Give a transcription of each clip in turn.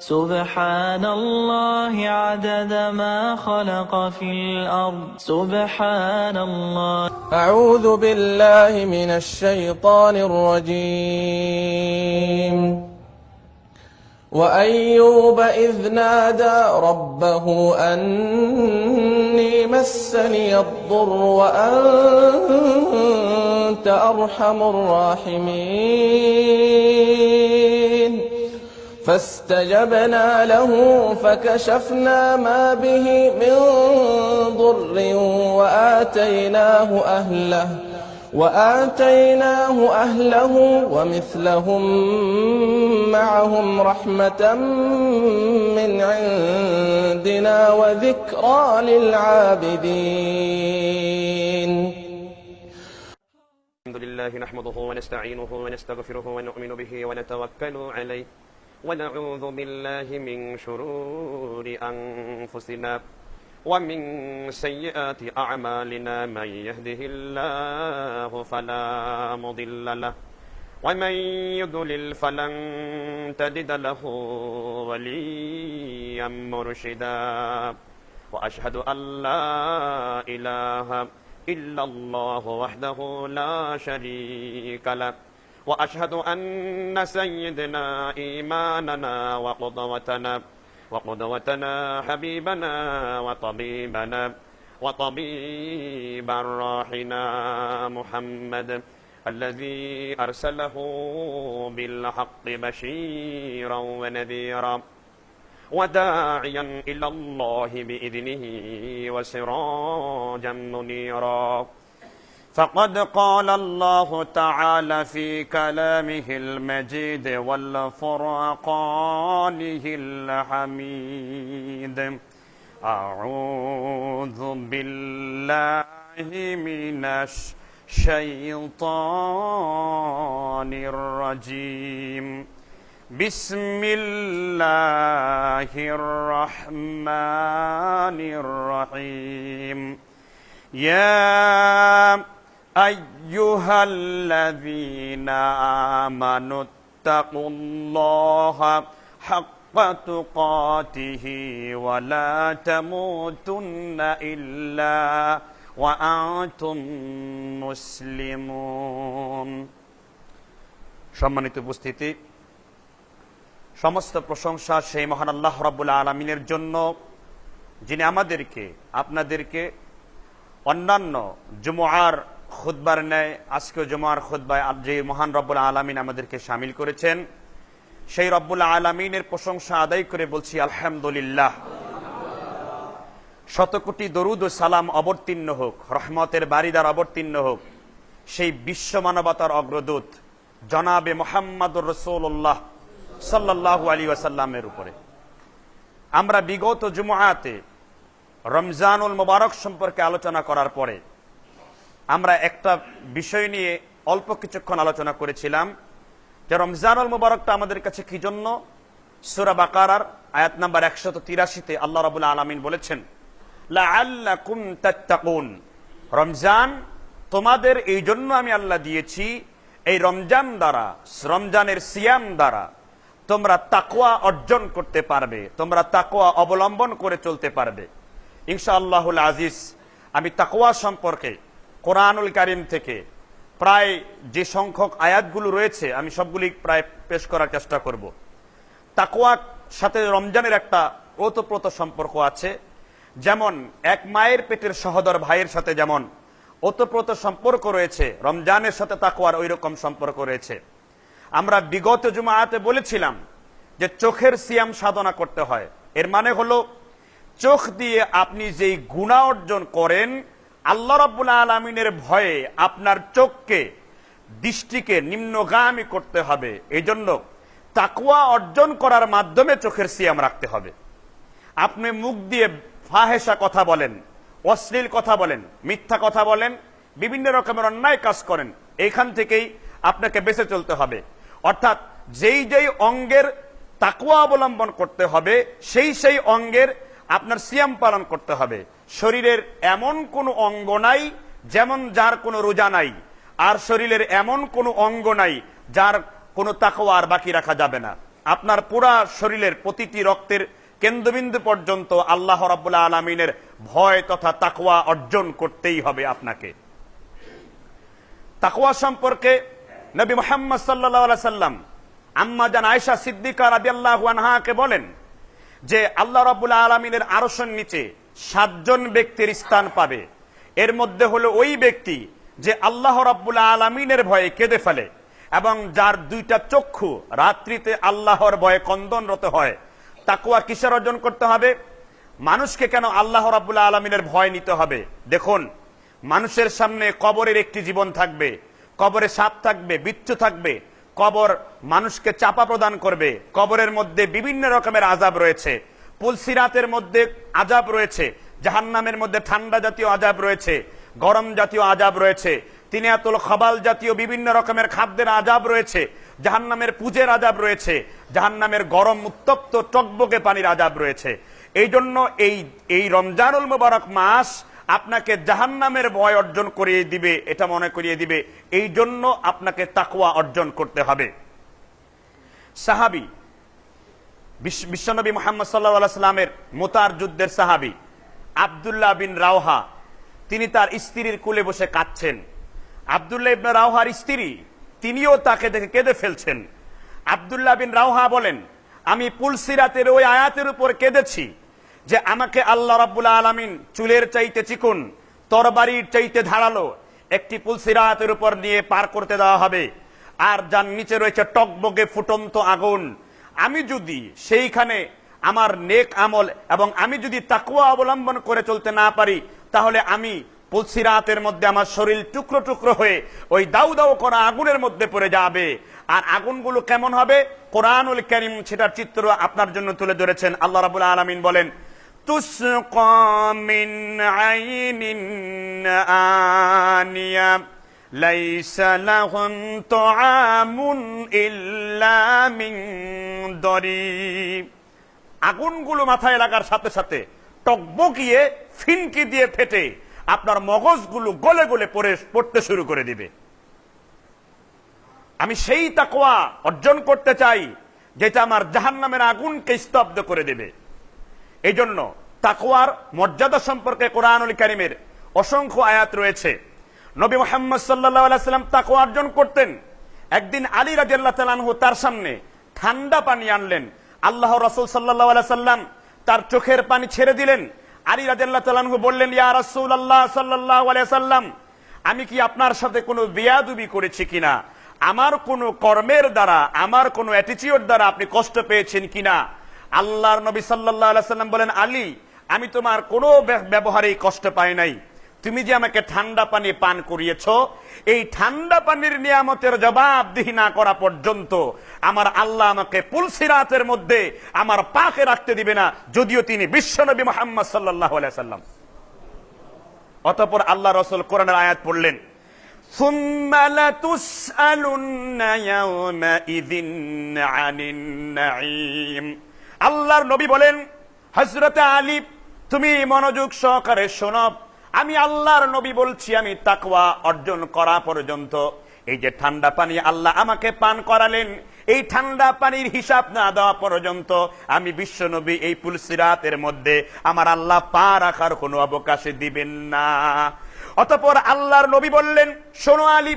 سبحان الله عدد ما خلق في الأرض سبحان الله. أعوذ بالله من الشيطان الرجيم. وأيوب إذ نادى ربه أني مسني الضر وأنت أرحم الراحمين فاستجبنا له فكشفنا ما به من ضر وآتيناه أهله ومثلهم معهم رحمة من عندنا وذكرى للعابدين. الحمد لله نحمده ونستعينه ونستغفره ونؤمن به ونتوكل عليه ونعوذ بالله من شرور أنفسنا ومن سيئات أعمالنا من يهده الله فلا مضل له ومن يضلل فلن تجد له وليا مرشدا وأشهد أن لا إله إلا الله وحده لا شريك له وأشهد أن سيدنا إيماننا وقدوتنا حبيبنا وطبيب روحنا محمد الذي أرسله بالحق بشيرا ونذيرا وداعيا إلى الله بإذنه وسراجا منيرا. فقد قال الله تعالى في كلامه المجيد والفرقانه الحميد: أعوذ بالله من الشيطان الرجيم. بسم الله الرحمن الرحيم. يا أيها الذين آمنوا اتقوا الله حق تقاته ولا تموتن إلا وأنتم মুসলিমুন। সম্মানিত উপস্থিতি, সমস্ত প্রশংসা সেই মহান আল্লাহ রাব্বুল আলামিনের জন্য, যিনি আমাদেরকে আপনাদেরকে অন্যান্য জুমআর খুতবার ন্যায় আজকে জুমআর খুতবায় যে মহান রব্বুল আলামিন আমাদেরকে শামিল করেছেন, সেই রব্বুল আলামিনের প্রশংসা আদায় করে বলছি আলহামদুলিল্লাহ। শতকোটি দরুদ ও সালাম অবতীর্ণ হোক, রহমতের বারিদার অবতীর্ণ হোক সেই বিশ্ব মানবতার অগ্রদূত জনাবে মুহাম্মদুর রাসূলুল্লাহ সাল্লাল্লাহু আলাইহি ওয়াসাল্লামের উপরে। আমরা বিগত জুমআতে রমজানুল মুবারক সম্পর্কে আলোচনা করার পরে আমরা একটা বিষয় নিয়ে অল্প কিছুক্ষণ আলোচনা করেছিলাম যে রমজানুল মুবারকটা আমাদের কাছে কি জন্য। সূরা বাকারার আয়াত নাম্বার 183-তে আল্লাহ রাব্বুল আলামিন বলেছেন, লাআল্লাকুম তাত্তাকুন, রমজান তোমাদের এই জন্য আমি আল্লাহ দিয়েছি, এই রমজান দ্বারা, রমজানের সিয়াম দ্বারা তোমরা তাকওয়া অর্জন করতে পারবে, তোমরা তাকওয়া অবলম্বন করে চলতে পারবে ইনশাআল্লাহুল আজিজ। আমি তাকওয়া সম্পর্কে কোরআনুল কারীম থেকে প্রায় যে সংখ্যক আয়াতগুলো রয়েছে আমি সবগুলি প্রায় পেশ করার চেষ্টা করব। তাকওয়ার সাথে রমজানের একটা ওতপ্রোত সম্পর্ক আছে। যেমন এক মায়ের পেটের সহোদর ভাইয়ের সাথে যেমন ওতপ্রোত সম্পর্ক রয়েছে, রমজানের সাথে তাকওয়ার ওই রকম সম্পর্ক রয়েছে। আমরা বিগত জুমআতে বলেছিলাম যে চোখের সিয়াম সাধনা করতে হয়। এর মানে হলো চোখ দিয়ে আপনি যেই গুনাহ অর্জন করেন, আল্লাহ রাব্বুল আলামিনের ভয়ে আপনার চোখকে, দৃষ্টিকে নিম্নগামী করতে হবে। এই জন্য তাকওয়া অর্জন করার মাধ্যমে চোখের সিয়াম রাখতে হবে। আপনি মুখ দিয়ে ফাহেসা কথা বলেন, অশ্লীল কথা বলেন, মিথ্যা কথা বলেন, বিভিন্ন রকমের অন্যায় কাজ করেন, এইখান থেকেই আপনাকে বেঁচে চলতে হবে। অর্থাৎ যেই যেই অঙ্গের তাকওয়া অবলম্বন করতে হবে সেই অঙ্গের আপনার সিয়াম পালন করতে হবে। শরীরের এমন কোন অঙ্গ নাই যেমন যার কোনো রোজা নাই, আর শরীরের এমন কোনো অঙ্গ নাই যার কোনো তাকওয়া আর বাকি রাখা যাবে না। আপনার পুরা শরীরের প্রতিটি রক্তের কেন্দ্রবিন্দু পর্যন্ত আল্লাহ রাব্বুল আলামিনের ভয় তথা তাকওয়া অর্জন করতেই হবে আপনাকে। তাকওয়া সম্পর্কে নবী মুহাম্মদ সাল্লাল্লাহু আলাইহি সাল্লাম আম্মা জান আয়েশা সিদ্দিকা রাদিয়াল্লাহু আনহাকে বলেন যে আল্লাহ রাব্বুল আলামিনের আরশের নিচে 7 জন ব্যক্তির স্থান পাবে। এর মধ্যে হলো ওই ব্যক্তি যে আল্লাহ রাব্বুল আলামিনের ভয়ে কেঁদে ফেলে এবং যার 2টা চক্ষু রাত্রিতে আল্লাহর ভয়ে কন্দনরত হয়। তাকওয়া কিসের অর্জন করতে হবে? মানুষকে কেন আল্লাহ রাব্বুল আলামিনের ভয় নিতে হবে? দেখুন, মানুষের সামনে কবরের একটি জীবন থাকবে, কবরে সাপ থাকবে, বিচ্ছু থাকবে, কবর মানুষকে চাপা প্রদান করবে, কবরের মধ্যে বিভিন্ন রকমের আযাব রয়েছে, পুলসিরাতের মধ্যে আযাব রয়েছে, জাহান্নামের মধ্যে ঠান্ডা জাতীয় আযাব রয়েছে, গরম জাতীয় আযাব রয়েছে, তিনিয়াতুল খাবাল জাতীয় বিভিন্ন রকমের খাদ্যের আযাব রয়েছে, জাহান্নামের পুজের আযাব রয়েছে, জাহান্নামের গরম উত্তপ্ত টকবকে পানির আযাব রয়েছে। এই জন্য এই রমজানুল মুবারক মাস আপনাকে জাহান্নামের ভয় অর্জন করিয়ে দিবে, এটা মনে করিয়ে দিবে। এই জন্য আপনাকে তাকওয়া অর্জন করতে হবে। সাহাবী বিশ্বনবী মুহাম্মদ সাল্লাল্লাহু আলাইহি সাল্লামের মুতার যুদ্ধের সাহাবী আব্দুল্লাহ বিন রাওহা, তিনি তার স্ত্রীর কোলে বসে কাঁদছেন। আব্দুল্লাহ ইবনে রাওহার স্ত্রী, তিনিও তাকে দেখে কেঁদে ফেলছেন। আব্দুল্লাহ বিন রাওহা বলেন, আমি পুলসিরাতের ওই আয়াতের উপর কেঁদেছি যে আমাকে আল্লাহ রাব্বুল আলামিন চুলের চাইতে চিকন, তরবারির চাইতে ধারালো একটি পুলসিরাতের উপর নিয়ে পার করতে দেওয়া হবে, আর যার নিচে রয়েছে টকবকে ফুটন্ত আগুন। আমি যদি সেইখানে আমার নেক আমল এবং আমি যদি তাকওয়া অবলম্বন করে চলতে না পারি, তাহলে আমি পুলসিরাতের মধ্যে আমার শরীর টুকরো টুকরো হয়ে ওই দাউ দাউ করা আগুনের মধ্যে পড়ে যাবে। আর আগুনগুলো কেমন হবে? কোরআনুল কারীম সেটার চিত্র আপনার জন্য তুলে ধরেছেন। আল্লাহ রাব্বুল আলামিন বলেন, তুসকা মিন আইনিন আনিয়া লাইসা লাহুম তুআমুন ইল্লা মিন দরিব। আগুনগুলো মাথায় লাগার সাথে সাথে টকবকিয়ে ফিনকি দিয়ে ফেটে আপনার মগজগুলো গলে গলে পড়তে শুরু করে দিবে। আমি সেই তাকওয়া অর্জন করতে চাই যেটা আমার জাহান্নামের আগুনকে স্তব্ধ করে দেবে। এই জন্য তাকওয়ার মর্যাদা সম্পর্কে কোরআনুল কারীমের অসংখ্য আয়াত রয়েছে। নবী মুহাম্মদ সাল্লাল্লাহু আলাইহি সাল্লাম তাকওয়া অর্জন করতেন। একদিন আলী রাদিয়াল্লাহু তাআলা আনহু তার সামনে ঠান্ডা পানি আনলেন। আল্লাহ রাসূল সাল্লাল্লাহু আলাইহি সাল্লাম তার চোখের পানি ছেড়ে দিলেন। আলী রাদিয়াল্লাহু তাআলা আনহু বললেন, ইয়া রাসূলুল্লাহ সাল্লাল্লাহু আলাইহি সাল্লাম, আমি কি আপনার সাথে কোনো বেয়াদবি করেছি কিনা? আমার কোনো কর্মের দ্বারা, আমার কোনো অ্যাটিটিউড দ্বারা আপনি কষ্ট পেয়েছেন কিনা? আল্লাহর নবী সাল্লাল্লাহু আলাইহি সাল্লাম বলেন, আলী, আমি তোমার কোনো ব্যবহারেই কষ্ট পাই নাই। তুমি যে আমাকে ঠান্ডা পানি পান করিয়েছো, এই ঠান্ডা পানির নিয়ামতের জবাবদিহি না করা পর্যন্ত আমার আল্লাহ আমাকে পুলসিরাতের মধ্যে আমার পাকে রাখতে দিবে না, যদিও তিনি বিশ্বনবী মুহাম্মদ সাল্লাল্লাহু আলাইহি সাল্লাম। অতঃপর আল্লাহ রাসূল কোরআনের আয়াত পড়লেন, সুম্মা লাতুসআলুন্না ইয়াওমাইযিন আনিন নাঈম। আল্লাহর নবী বলেন, হযরত আলী, তুমি মনোযোগ সহকারে শোনো। আমি আল্লাহর নবী বলছি, আমি তাকওয়া অর্জন করা পর্যন্ত, এই যে ঠান্ডা পানি আল্লাহ আমাকে পান করালেন, এই ঠান্ডা পানির হিসাব না দেওয়া পর্যন্ত আমি বিশ্ব নবী এই পুলসিরাতের মধ্যে আমার আল্লাহ পা রাখার কোনো অবকাশ দিবেন না। অতঃপর আল্লাহর নবী বললেন, শোনো আলী,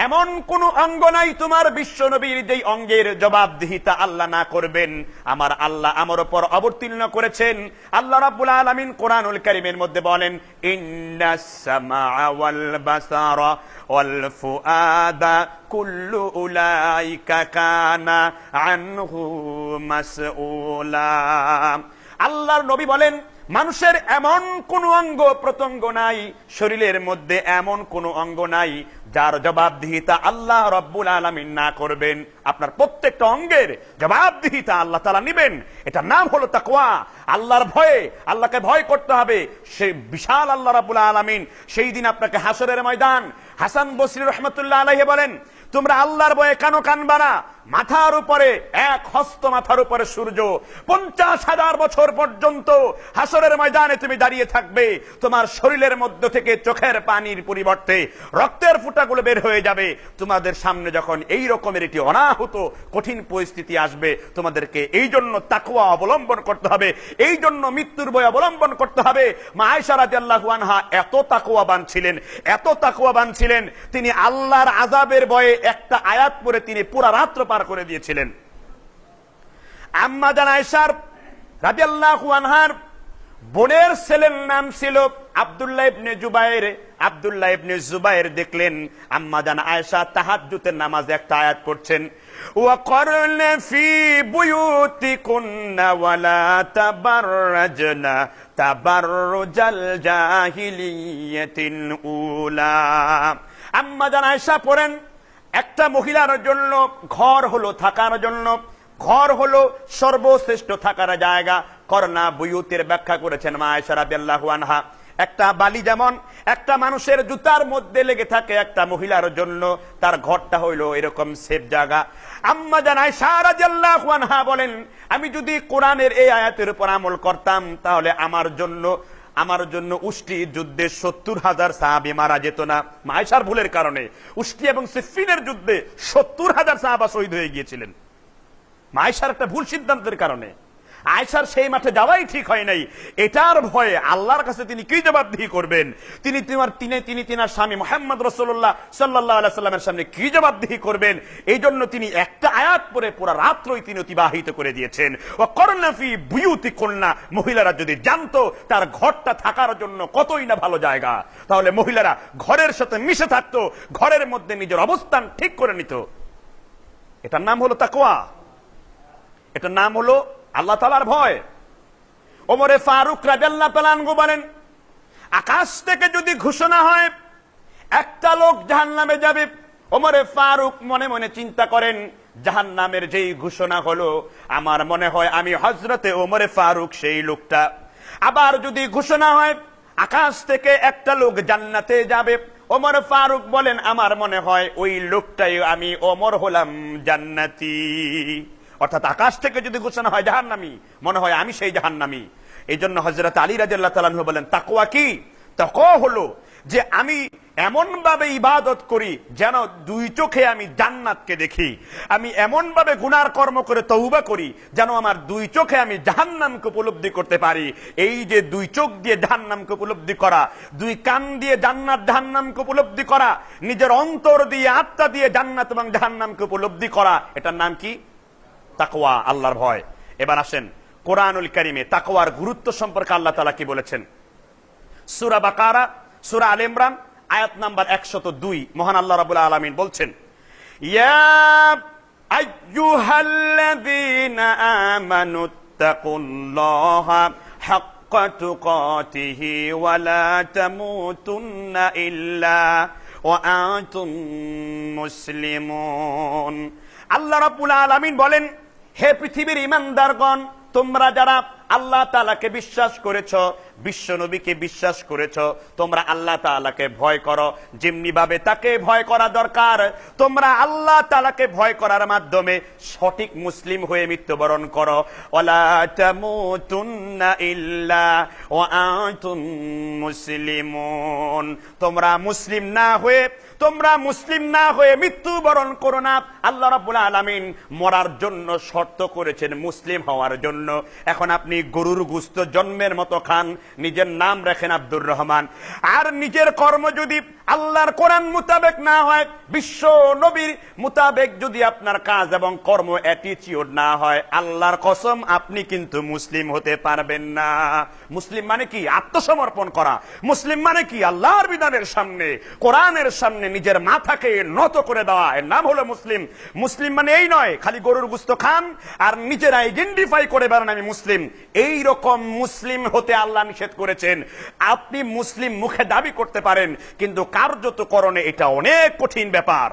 এমন কোন অঙ্গ নাই তোমার বিশ্ব নবীর যেই অঙ্গের জবাবদিহিতা আল্লাহ না করবেন, আমার আল্লাহ আমার উপর অবতীর্ণ করেছেন। আল্লাহ রাব্বুল আলামিন কোরআনুল কারীমের মধ্যে বলেন, ইন্নাস সামাআ ওয়াল বাসারা ওয়াল ফুআদা কুল্লু উলাইকা কানা আনহু মাসউলা। আল্লাহর নবী বলেন, মানুষের এমন কোন অঙ্গ প্রত্যঙ্গ নাই, শরীরের মধ্যে এমন কোন অঙ্গ নাই যার জবাবদিহিতা আল্লাহ রাব্বুল আলামিন না করবেন। আপনার প্রত্যেকটা অঙ্গের জবাবদিহিতা আল্লাহ তাআলা নেবেন। এটা নাম হলো তাকওয়া। আল্লাহর ভয়ে, আল্লাহকে ভয় করতে হবে। সেই বিশাল আল্লাহ রাব্বুল আলামিন সেই দিন আপনাকে হাসরের ময়দান, হাসান বসরি রাহমাতুল্লাহ আলাইহি বলেন, তোমরা আল্লাহর ভয়ে কেন কানবা না? মাথার উপরে এক হস্ত মাথার উপরে সূর্য, 50,000 বছর পর্যন্ত হাসরের ময়দানে তুমি দাঁড়িয়ে থাকবে। তোমার শরীরের মধ্য থেকে চোখের পানির পরিবর্তে রক্তের ফুটাগুলো বের হয়ে যাবে। তোমাদের সামনে যখন এই রকমের একটি অনাহুত কঠিন পরিস্থিতি আসবে, তোমাদেরকে এই জন্য তাকওয়া অবলম্বন করতে হবে, এই জন্য মৃত্যুর ভয় অবলম্বন করতে হবে। মা আয়েশা রাদিয়াল্লাহু আনহা এত তাকওয়াবান ছিলেন, এত তাকওয়াবান ছিলেন, তিনি আল্লাহর আযাবের ভয়ে একটা আয়াত পড়ে তিনি পুরা রাত্র পার করে দিয়েছিলেন। আম্মা জান আয়েশা রাদিয়াল্লাহু আনহার বোনের ছেলের নাম ছিল আব্দুল্লাহ ইবনে জুবায়ের। আব্দুল্লাহ ইবনে জুবায়ের দেখলেন আম্মা জান আয়েশা তাহাজ্জুদের নামাজে একটা আয়াত পড়ছেন, ওয়াকরনা ফি বুয়ুতিকুন্না ওয়ালা তাবাররাজনা তাবাররুজাল জাহিলিয়াতিল উলা। আম্মা জান আয়েশা পড়েন, একটা মহিলার জন্য ঘর হলো থাকার জন্য, ঘর হলো সর্বশ্রেষ্ঠ থাকার জায়গা। করনা বুয়ুতের ব্যাখ্যা করেছেন মা আয়েশা রাদিয়াল্লাহু আনহা, একটা বালি যেমন একটা মানুষের জুতার মধ্যে লেগে থাকে, একটা মহিলার জন্য তার ঘরটা হইলো এরকম সেফ জায়গা। আম্মা জান আয়েশা রাদিয়াল্লাহু আনহা বলেন, আমি যদি কোরআনের এই আয়াতের উপর আমল করতাম তাহলে আমার জন্য উষ্টি যুদ্ধে 70,000 সাহাবী মারা যেত না। মা আয়েশার ভুলের কারণে উষ্টি এবং সিফিনের যুদ্ধে 70,000 সাহাবা শহীদ হয়ে গিয়েছিলেন। মা আয়েশার একটা ভুল সিদ্ধান্তের কারণে আয়েশার সেই মাঠে যাওয়াই ঠিক হয় নাই। এটার ভয়ে আল্লাহর কাছে তিনি কি জবাবদিহি করবেন, তিনি তিনার স্বামী মুহাম্মদ রাসূলুল্লাহ সাল্লাল্লাহু আলাইহি সাল্লামের সামনে কি জবাবদিহি করবেন, এই জন্য তিনি একটা আয়াত পড়ে পুরো রাত্রই তিনি অতিবাহিত করে দিয়েছেন। ওয়াকরনা ফি বুয়ুতিকুন্না, মহিলারা যদি জানতো তার ঘরটা থাকার জন্য কতই না ভালো জায়গা, তাহলে মহিলারা ঘরের সাথে মিশে থাকতো, ঘরের মধ্যে নিজের অবস্থান ঠিক করে নিত। এটার নাম হলো তাকওয়া, এটার নাম হলো আল্লাহ তাআলার ভয়। ওমরে ফারুক রাদিয়াল্লাহু তাআলা আনহু বলেন, আকাশ থেকে যদি ঘোষণা হয় একটা লোক জাহান্নামে যাবে, ওমরে ফারুক মনে মনে চিন্তা করেন জাহান্নামের যেই ঘোষণা হলো, আমার মনে হয় আমি হযরতে ওমরে ফারুক সেই লোকটা। আবার যদি ঘোষণা হয় আকাশ থেকে একটা লোক জান্নাতে যাবে, ওমর ফারুক বলেন আমার মনে হয় ওই লোকটাই আমি, ওমর হলাম জান্নাতি। অর্থাৎ আকাশ থেকে যদি ঘোষণা হয় জাহান্নামী, মনে হয় আমি সেই জাহান্নামী। এই জন্য হযরত আলী রাদিয়াল্লাহু তাআলা আনহু বলেন তাকওয়া কি? তাকওয়া হলো যে আমি এমন ভাবে ইবাদত করি যেন দুই চোখে আমি জান্নাতকে দেখি, আমি এমন ভাবে গুনার কর্ম করে তওবা করি যেন আমার দুই চোখে আমি জাহান্নামকে উপলব্ধি করতে পারি। এই যে দুই চোখ দিয়ে জাহান্নামকে উপলব্ধি করা, দুই কান দিয়ে জান্নাত জাহান্নামকে উপলব্ধি করা, নিজের অন্তর দিয়ে আত্মা দিয়ে জান্নাত এবং জাহান্নামকে উপলব্ধি করা, এটার নাম কি? তাকওয়া, আল্লাহর ভয়। এবার আসেন কোরআনুল কারীমে তাকওয়ার গুরুত্ব সম্পর্কে আল্লাহ তাআলা কি বলেছেন। সূরা বাকারা, সূরা আলে ইমরান আয়াত নাম্বার 102 মহান আল্লাহ রাব্বুল আলামিন বলছেন, ইয়া আইয়ুহাল্লাযীনা আমানুত্তাকুল্লাহা হাক্কা তুকাতিহি ওয়া লা তামুতুন্না ইল্লা ওয়া আনতুম মুসলিমুন। আল্লাহ রাব্বুল আলামিন বলেন, হে পৃথিবীর ঈমানদারগণ, তোমরা যারা আল্লাহ তাআলাকে বিশ্বাস করেছো, বিশ্ব নবীকে বিশ্বাস করেছো, তোমরা আল্লাহ তাআলাকে ভয় করো যেমনি ভাবে তাকে ভয় করা দরকার। তোমরা আল্লাহ তাআলাকে ভয় করার মাধ্যমে সঠিক মুসলিম হয়ে মৃত্যুবরণ করো। ওয়ালা তামুতুন্না ইল্লা ওয়া আনতুম মুসলিমুন। তোমরা মুসলিম না হয়ে মৃত্যুবরণ করো না। আল্লাহ রাব্বুল আলামিন মরার জন্য শর্ত করেছেন মুসলিম হওয়ার জন্য। এখন আপনি গরুর গোশত জন্মের মতো খান, নিজের নাম রাখেন আব্দুর রহমান, আর নিজের কর্ম যদি আল্লাহর কোরআন মোতাবেক না হয়, বিশ্ব নবীর মোতাবেক যদি আপনার কাজ এবং কর্ম অ্যাটিটিউড না হয়, আল্লাহর কসম আপনি কিন্তু মুসলিম হতে পারবেন না। মুসলিম মানে কি? আত্মসমর্পণ করা। মুসলিম মানে কি? আল্লাহর বিধানের সামনে, কোরআনের সামনে নিজের মাথাকে নত করে দেওয়া, এর নাম হলো মুসলিম। মুসলিম মানে এই নয় খালি গরুর গোশত খান আর নিজের আইডেন্টিফাই করে বেড়ান আমি মুসলিম। এই রকম মুসলিম হতে আল্লাহ নিষেধ করেছেন। আপনি মুসলিম মুখে দাবি করতে পারেন, কিন্তু কার্যতকরণে এটা অনেক কঠিন ব্যাপার।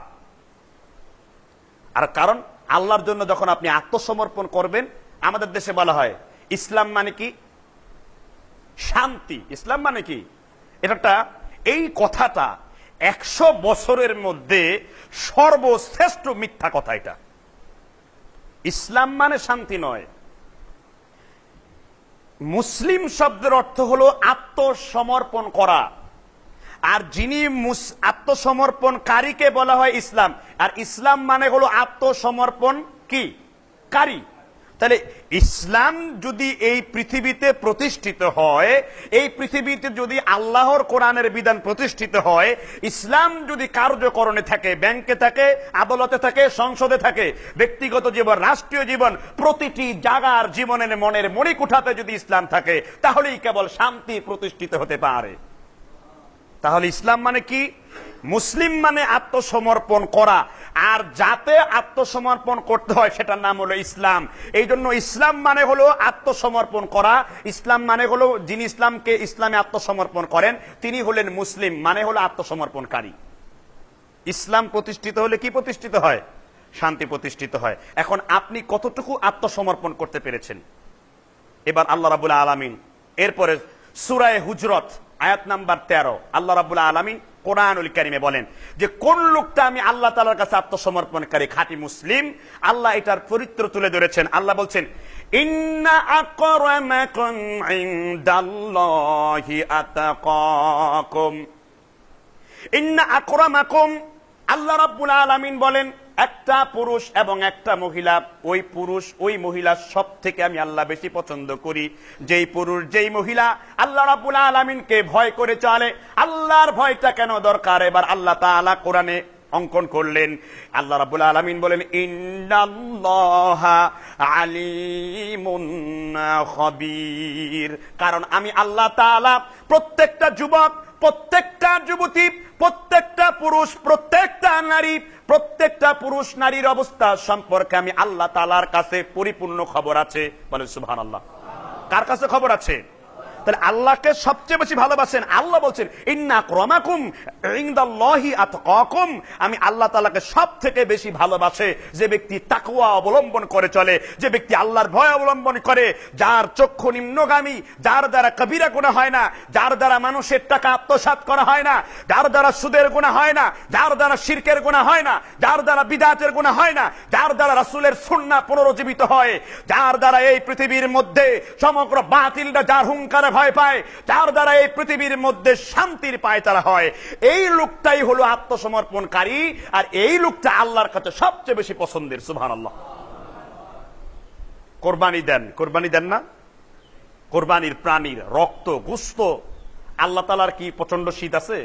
আর কারণ আল্লাহর জন্য যখন আপনি আত্মসমর্পণ করবেন, আমাদের দেশে বলা হয় ইসলাম মানে কি? শান্তি। ইসলাম মানে কি? এটা এই কথাটা 100 বছরের মধ্যে সর্বশ্রেষ্ঠ মিথ্যা কথা। এটা ইসলাম মানে শান্তি নয়। মুসলিম শব্দের অর্থ হলো আত্মসমর্পণ করা, আর যিনি আত্মসমর্পণকারীকে বলা হয় ইসলাম। আর ইসলাম মানে হলো আত্মসমর্পণ কি কারী। তাহলে ইসলাম যদি এই পৃথিবীতে প্রতিষ্ঠিত হয়, এই পৃথিবীতে যদি আল্লাহর কোরআনের বিধান প্রতিষ্ঠিত হয়, ইসলাম যদি কার্যকরণে থাকে, ব্যাংকে থাকে, আদালতে থাকে, সংসদে থাকে, ব্যক্তিগত জীবন, রাষ্ট্রীয় জীবন, প্রতিটি জায়গার জীবনের মনের মণিকুঠাতে যদি ইসলাম থাকে, তাহলেই কেবল শান্তি প্রতিষ্ঠিত হতে পারে। তাহলে ইসলাম মানে কি? মুসলিম মানে আত্মসমর্পণ করা, আর যাতে আত্মসমর্পণ করতে হয় সেটার নাম হলো ইসলাম। এই জন্য ইসলাম মানে হলো আত্মসমর্পণ করা। ইসলাম মানে হলো যিনি ইসলামে আত্মসমর্পণ করেন তিনি হলেন মুসলিম, মানে হলো আত্মসমর্পণকারী। ইসলাম প্রতিষ্ঠিত হলে কি প্রতিষ্ঠিত হয়? শান্তি প্রতিষ্ঠিত হয়। এখন আপনি কতটুকু আত্মসমর্পণ করতে পেরেছেন? এবার আল্লাহ রাব্বুল আলামিন এরপরে সূরা হুজরাত আয়াত নাম্বার 13 আল্লাহ রাব্বুল আলামিন কোরআনুল কারীমে বলেন যে কোন লোকটা আমি আল্লাহ তাআলার কাছে আত্মসমর্পণকারী, খাঁটি মুসলিম, আল্লাহ এটার চরিত্র তুলে ধরেছেন। আল্লাহ বলছেন, ইন্না আকরামাকুম ইনদাল্লাহি আতাকাকুম। ইন্না আকরামাকুম, আল্লাহ রাব্বুল আলামিন বলেন একটা পুরুষ এবং একটা মহিলা, ওই পুরুষ ওই মহিলা সব থেকে আমি আল্লাহ বেশি পছন্দ করি যেই পুরুষ যেই মহিলা আল্লাহ রাব্বুল আলামিনকে ভয় করে চলে। আল্লাহর ভয়টা কেন দরকার? এবার আল্লাহ তাআলা কোরআনে অঙ্কন করলেন। আল্লাহ রাব্বুল আলামিন বলেন, ইন্নাল্লাহা আলিমুন খবীর। কারণ আমি আল্লাহ তাআলা প্রত্যেকটা যুবক, প্রত্যেকটা যুবতী, প্রত্যেকটা পুরুষ, প্রত্যেকটা নারী, প্রত্যেকটা পুরুষ নারীর অবস্থা সম্পর্কে আমি আল্লাহ তাআলার কাছে পরিপূর্ণ খবর আছে। বলেন সুবহানাল্লাহ। কার কাছে খবর আছে? তাহলে আল্লাহকে সবচেয়ে বেশি ভালোবাসেন। আল্লাহ বলছেন, ইন্না আকরামাকুম ইনদাল্লাহি আতকাকুম। আমি আল্লাহ তাআলাকে সব থেকে বেশি ভালোবাসে যে ব্যক্তি তাকওয়া অবলম্বন করে চলে, যে ব্যক্তি আল্লাহর ভয় অবলম্বন করে, যার চক্ষু নিম্নগামী, যার দ্বারা কবিরা গুনাহ হয় না, যার দ্বারা মানুষের টাকা আত্মসাৎ করা হয় না, যার দ্বারা সুদের গুনাহ হয় না, যার দ্বারা শিরকের গুনাহ হয় না, যার দ্বারা বিদআতের গুনাহ হয় না, যার দ্বারা রাসূলের সুন্নাহ পুনরুজ্জীবিত হয়, যার দ্বারা এই পৃথিবীর মধ্যে সমগ্র বাতিলটা যার হুঙ্কারে ভয় পায়, যার দ্বারা এই পৃথিবীর মধ্যে শান্তির পায়তারা হয়, এই লোকটাই হলো আত্মসমর্পণকারী। আর এই লোকটা আল্লাহর কাছে সবচেয়ে বেশি পছন্দের। সুবহানাল্লাহ। কোরবানি দেন, কোরবানি দেন না? কোরবানির প্রাণীর রক্ত, গোশত, আল্লাহ তাআলার কি প্রচন্ড শীত আছে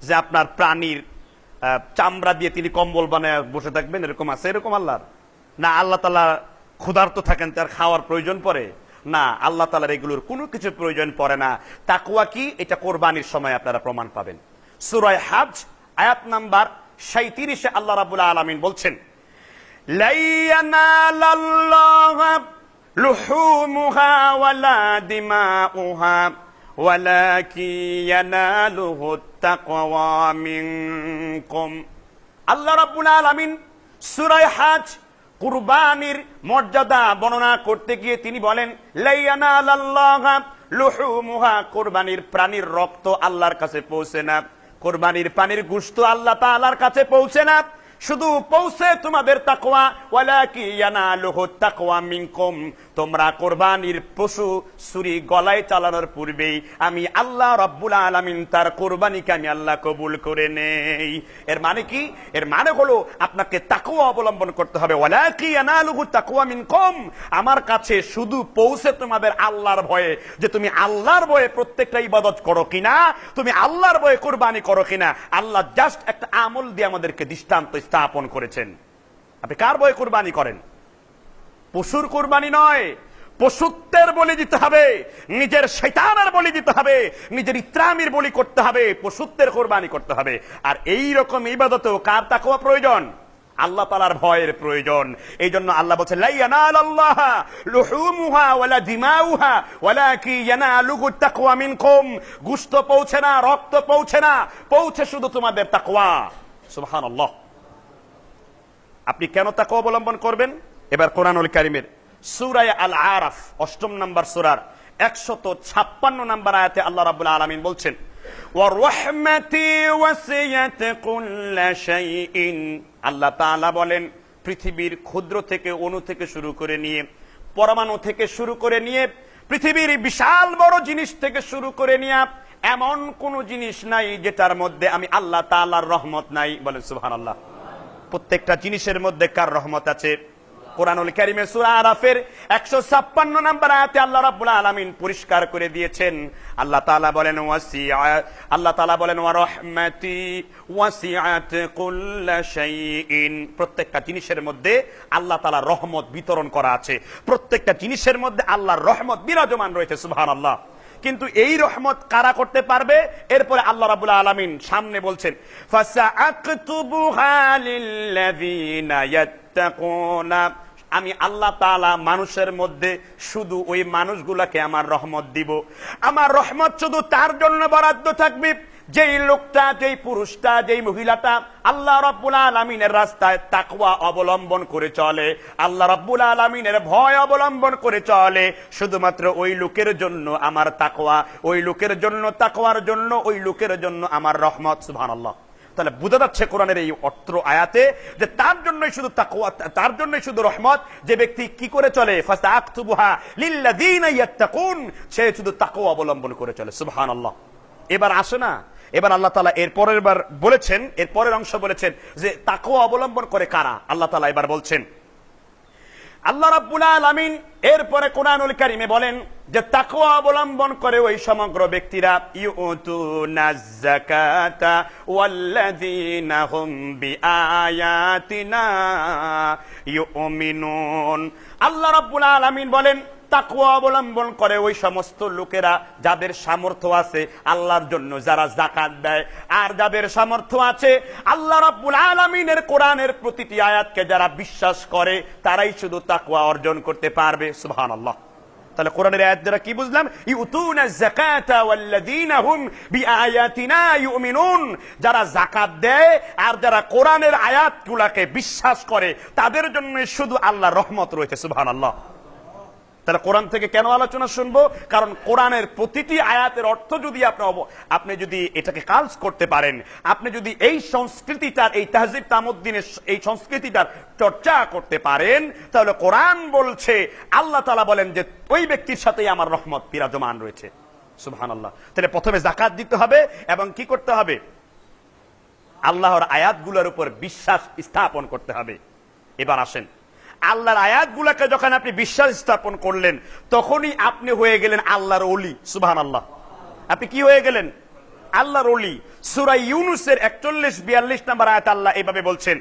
যে আপনার প্রাণীর চামড়া দিয়ে তিনি কম্বল বানায় বসে থাকবেন? এরকম আছে এরকম আল্লাহর? না আল্লাহ তাআলা ক্ষুধার্ত থাকেন, তার খাওয়ার প্রয়োজন পড়ে না। আল্লাহ তাআলার এগুলোর কোনো কিছু প্রয়োজন পড়ে না। তাকওয়া কি, এটা কোরবানির সময় আপনারা প্রমাণ পাবেন। সূরা হজ আয়াত নাম্বার 37 আল্লাহ রাব্বুল আলামিন বলছেন, লা ইয়ানালাল্লাহু লুহুমুহা ওয়ালা দিমাউহা ওয়ালাকিন ইয়ানালুহু তাকওয়া মিনকুম। আল্লাহ রাব্বুল আলামিন সূরা হজ কুরবানির মর্যাদা বর্ণনা করতে গিয়ে তিনি বলেন, লা ইয়ানালাল্লাহু লুহুমুহা, কুরবানির প্রাণীর রক্ত আল্লাহর কাছে পৌঁছে না, কুরবানির প্রাণীর গোশত আল্লাহ তাআলার কাছে পৌঁছে না, শুধু পৌঁছে তোমাদের তাকওয়া। ওয়ালাকিন ইয়ানালুহু তাকওয়া মিনকুম, তোমরা কোরবানির পশু ছুরি গলায় চালানোর পূর্বেই আমি আল্লাহ রাব্বুল আলামিন তার কোরবানিকে আমি আল্লাহ কবুল করে নেই। এর মানে কি? এর মানে হলো আপনাকে তাকওয়া অবলম্বন করতে হবে। ওয়ালাকিন ইয়ানালুহু তাকওয়া মিনকুম, আমার কাছে শুধু পৌঁছে তোমাদের আল্লাহর ভয়ে, যে তুমি আল্লাহর ভয়ে প্রত্যেকটা ইবাদত করো কিনা, তুমি আল্লাহর ভয়ে কোরবানি করো কিনা। আল্লাহ জাস্ট একটা আমল দিয়ে আমাদেরকে দৃষ্টান্ত স্থাপন করেছেন। আপনি কার ভয়ে কোরবানি করেন? পশুর কোরবানি নয়, পশুত্বের বলি দিতে হবে, নিজের শয়তানের বলি দিতে হবে, নিজের ইত্রামির বলি করতে হবে, পশুত্বের কোরবানি করতে হবে। আর এই রকম ইবাদতেও কার তাকওয়া প্রয়োজন? আল্লাহ তাআলার ভয়ের প্রয়োজন। এই জন্য আল্লাহ বলছেন, লা ইয়ানালাল্লাহু লুহুমুহা ওয়ালা দিমাউহা ওয়ালাকিন ইয়ানালুহু তাকওয়া মিনকুম। গোশত পৌঁছে না, রক্ত পৌঁছে না, পৌঁছে শুধু তোমাদের তাকওয়া। সুবহানাল্লাহ। আপনি কেন তাকওয়া অবলম্বন করবেন? এবার কোরআনুল কারীমের সূরা আল আরাফ 8 নম্বর সূরার 156 নম্বর আয়াতে আল্লাহ রাব্বুল আলামিন বলছেন, ওয়া রাহমাতি ওয়াসিয়াত কুল্লা শাইইন। আল্লাহ তাআলা বলেন, পৃথিবীর ক্ষুদ্র থেকে অণু থেকে শুরু করে নিয়ে, পরমাণু থেকে শুরু করে নিয়ে, পৃথিবীর বিশাল বড় জিনিস থেকে শুরু করে নিয়ে এমন কোন জিনিস নাই যেটার মধ্যে আমি আল্লাহ তাআলার রহমত নাই। বলেন সুবহানাল্লাহ। প্রত্যেকটা জিনিসের মধ্যে কার রহমত আছে? কোরআনুল কারীমে সূরা আরাফের 156 নম্বর আয়াতে আল্লাহ রাব্বুল আলামিন পরিষ্কার করে দিয়েছেন। আল্লাহ তাআলা বলেন ওয়া রাহমাতি ওয়াসিআত কুল্লা শাইইন। প্রত্যেকটা জিনিসের মধ্যে আল্লাহ তাআলার রহমত বিতরণ করা আছে, প্রত্যেকটা জিনিসের মধ্যে আল্লাহর রহমত বিরাজমান রয়েছে। সুবহানাল্লাহ। কিন্তু এই রহমত কারা করতে পারবে? এরপরে আল্লাহ রাব্বুল আলামিন সামনে বলছেন ফাসাআকতুবুহা লিল্লাযিনা ইয়াত্তাকুনা। আমি আল্লাহ তাআলা মানুষের মধ্যে শুধু ওই মানুষগুলাকে আমার রহমত দিব। আমার রহমত শুধু তার জন্য বরাদ্দ থাকবে যেই লোকটা, যেই পুরুষটা, যেই মহিলাটা আল্লাহ রাব্বুল আলামিনের রাস্তায় তাকওয়া অবলম্বন করে চলে, আল্লাহ রাব্বুল আলামিনের ভয় অবলম্বন করে চলে, শুধুমাত্র ওই লোকের জন্য আমার তাকওয়া, ওই লোকের জন্য তাকওয়ার জন্য ওই লোকের জন্য আমার রহমত। সুবহানাল্লাহ। তাহলে বোঝা যাচ্ছে কোরআনের এই অত্র আয়াতে যে তার জন্যই শুধু তাকওয়া, তার জন্যই শুধু রহমত যে ব্যক্তি কি করে চলে, ফাসাআকতুবুহা লিল্লাযিনা ইয়াত্তাকুন, সে শুধু তাকওয়া অবলম্বন করে চলে। সুবহানাল্লাহ। এবার আসে না, এবার আল্লাহ তাআলা এর পরের বার বলেছেন, এর পরের অংশ বলেছেন যে তাকওয়া অবলম্বন করে কারা। আল্লাহ তাআলা এবার বলছেন, আল্লাহ রাব্বুল আলামিন এরপরে কোরআনুল কারীমে বলেন যে তাকওয়া অবলম্বন করে ওই সমগ্র ব্যক্তিরা ইউতুনাজ যাকাতা ওয়াল্লাযীনা হুম বিআয়াতিনা ইউমিনুন। আল্লাহ রাব্বুল আলামিন বলেন তাকওয়া অবলম্বন করে ওই সমস্ত লোকেরা যাদের সামর্থ্য আছে আল্লাহর জন্য, যারা যাকাত দেয়, আর যাদের সামর্থ্য আছে আল্লাহ রাব্বুল আলামিনের কোরআনের প্রতিটি আয়াতকে যারা বিশ্বাস করে তারাই শুধু তাকওয়া অর্জন করতে পারবে। সুবহানাল্লাহ। তাহলে কোরআনের আয়াত দ্বারা কি বুঝলাম? ইউতুনাজ যাকাতা ওয়াল্লাযীনা হুম বিআয়াতিনা ইউমিনুন। যারা যাকাত দেয় আর যারা কোরআনের আয়াতগুলোকে বিশ্বাস করে তাদের জন্য শুধু আল্লাহর রহমত রয়েছে। সুবহানাল্লাহ। তাহলে কোরআন থেকে কেন আলোচনা শুনবো? কারণ কোরআনের প্রতিটি আয়াতের অর্থ যদি আপনি যদি এটাকে কাজ করতে পারেন, আপনি যদি এই সংস্কৃতিটার, এই তাহজিব তামুদ্দিনের এই সংস্কৃতিটার চর্চা করতে পারেন, তাহলে কোরআন বলছে, আল্লাহ তাআলা বলেন যে ওই ব্যক্তির সাথেই আমার রহমত বিরাজমান রয়েছে। সুবহানাল্লাহ। তাহলে প্রথমে যাকাত দিতে হবে এবং কি করতে হবে? আল্লাহর আয়াতগুলোর উপর বিশ্বাস স্থাপন করতে হবে। এবার আসেন, আল্লাহর আয়াতগুলোকে যখন আপনি বিশ্বাস স্থাপন করলেন তখনই আপনি হয়ে গেলেন আল্লাহর ওলি। সুবহানাল্লাহ। আপনি কি হয়ে গেলেন? আল্লাহর ওলি। সূরা ইউনূসের 41-42 নম্বর আয়াত আল্লাহ এভাবে বলছেন,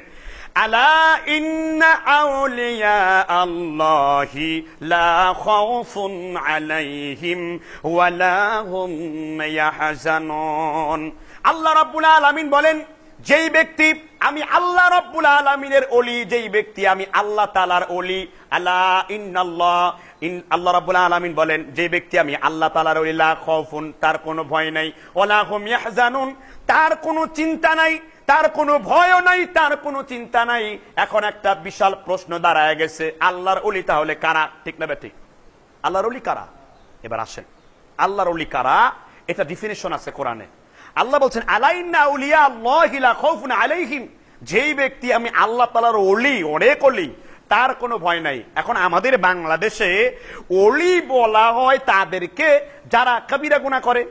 আলা ইন্না আউলিয়া আল্লাহি লা খাউফুন আলাইহিম ওয়া লা হুম ইয়াহজানুন। আল্লাহ রাব্বুল আলামিন বলেন, যেই ব্যক্তি আমি আল্লাহ রাব্বুল আলামিনের ওলি, যেই ব্যক্তি আমি আল্লাহ তাআলার ওলি, আলা ইন্নাল্লাহ, আল্লাহ রাব্বুল আলামিন বলেন যে ব্যক্তি আমি আল্লাহ তাআলার ওলি, লা খাউফুন, তার কোনো ভয় নাই, ওয়ালা হুম ইয়াহজানুন, তার কোনো চিন্তা নাই, তার কোনো ভয়ও নাই, তার কোনো চিন্তা নাই। এখন একটা বিশাল প্রশ্ন দাঁড়ায় গেছে, আল্লাহর ওলি তাহলে কারা? ঠিক না ঠিক? আল্লাহর ওলি কারা? এবার আসেন, আল্লাহর ওলি কারা এটা ডেফিনিশন আছে কোরআনে। আল্লাহ বলছেন আলা ইন্না আউলিয়া আল্লাহি লা খাউফুন আলাইহিম, যেই ব্যক্তি আমি আল্লাহ তাআলার ওলি, অনেক ওলি, তার কোনো ভয় নাই। এখন আমাদের বাংলাদেশে ওলি বলা হয় তাদেরকে যারা কবিরা গুনাহ করে,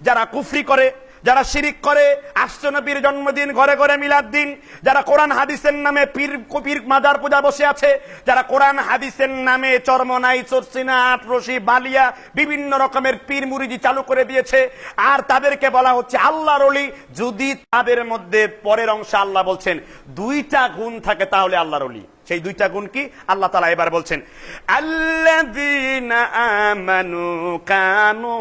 যারা কুফরি করে, যারা শিরিক করে, আসছে নবীর জন্মদিন ঘরে ঘরে মিলাদ দিন, যারা কোরআন হাদিসের নামে পীর মাজার পূজা বসে আছে, যারা কোরআন হাদিসের নামে চরমনাই, চরসিনা, আটরশি, বালিয়া বিভিন্ন রকমের পীর মুরিদি চালু করে দিয়েছে, আর তাদেরকে বলা হচ্ছে আল্লাহর ওলি। যদি তাদের মধ্যে পরের অংশে আল্লাহ বলছেন দুইটা গুণ থাকে তাহলে আল্লাহর ওলি। সেই দুইটা গুণ কি? আল্লাহ তাআলা এবার বলছেন আল্লাযীনা আমানু কানু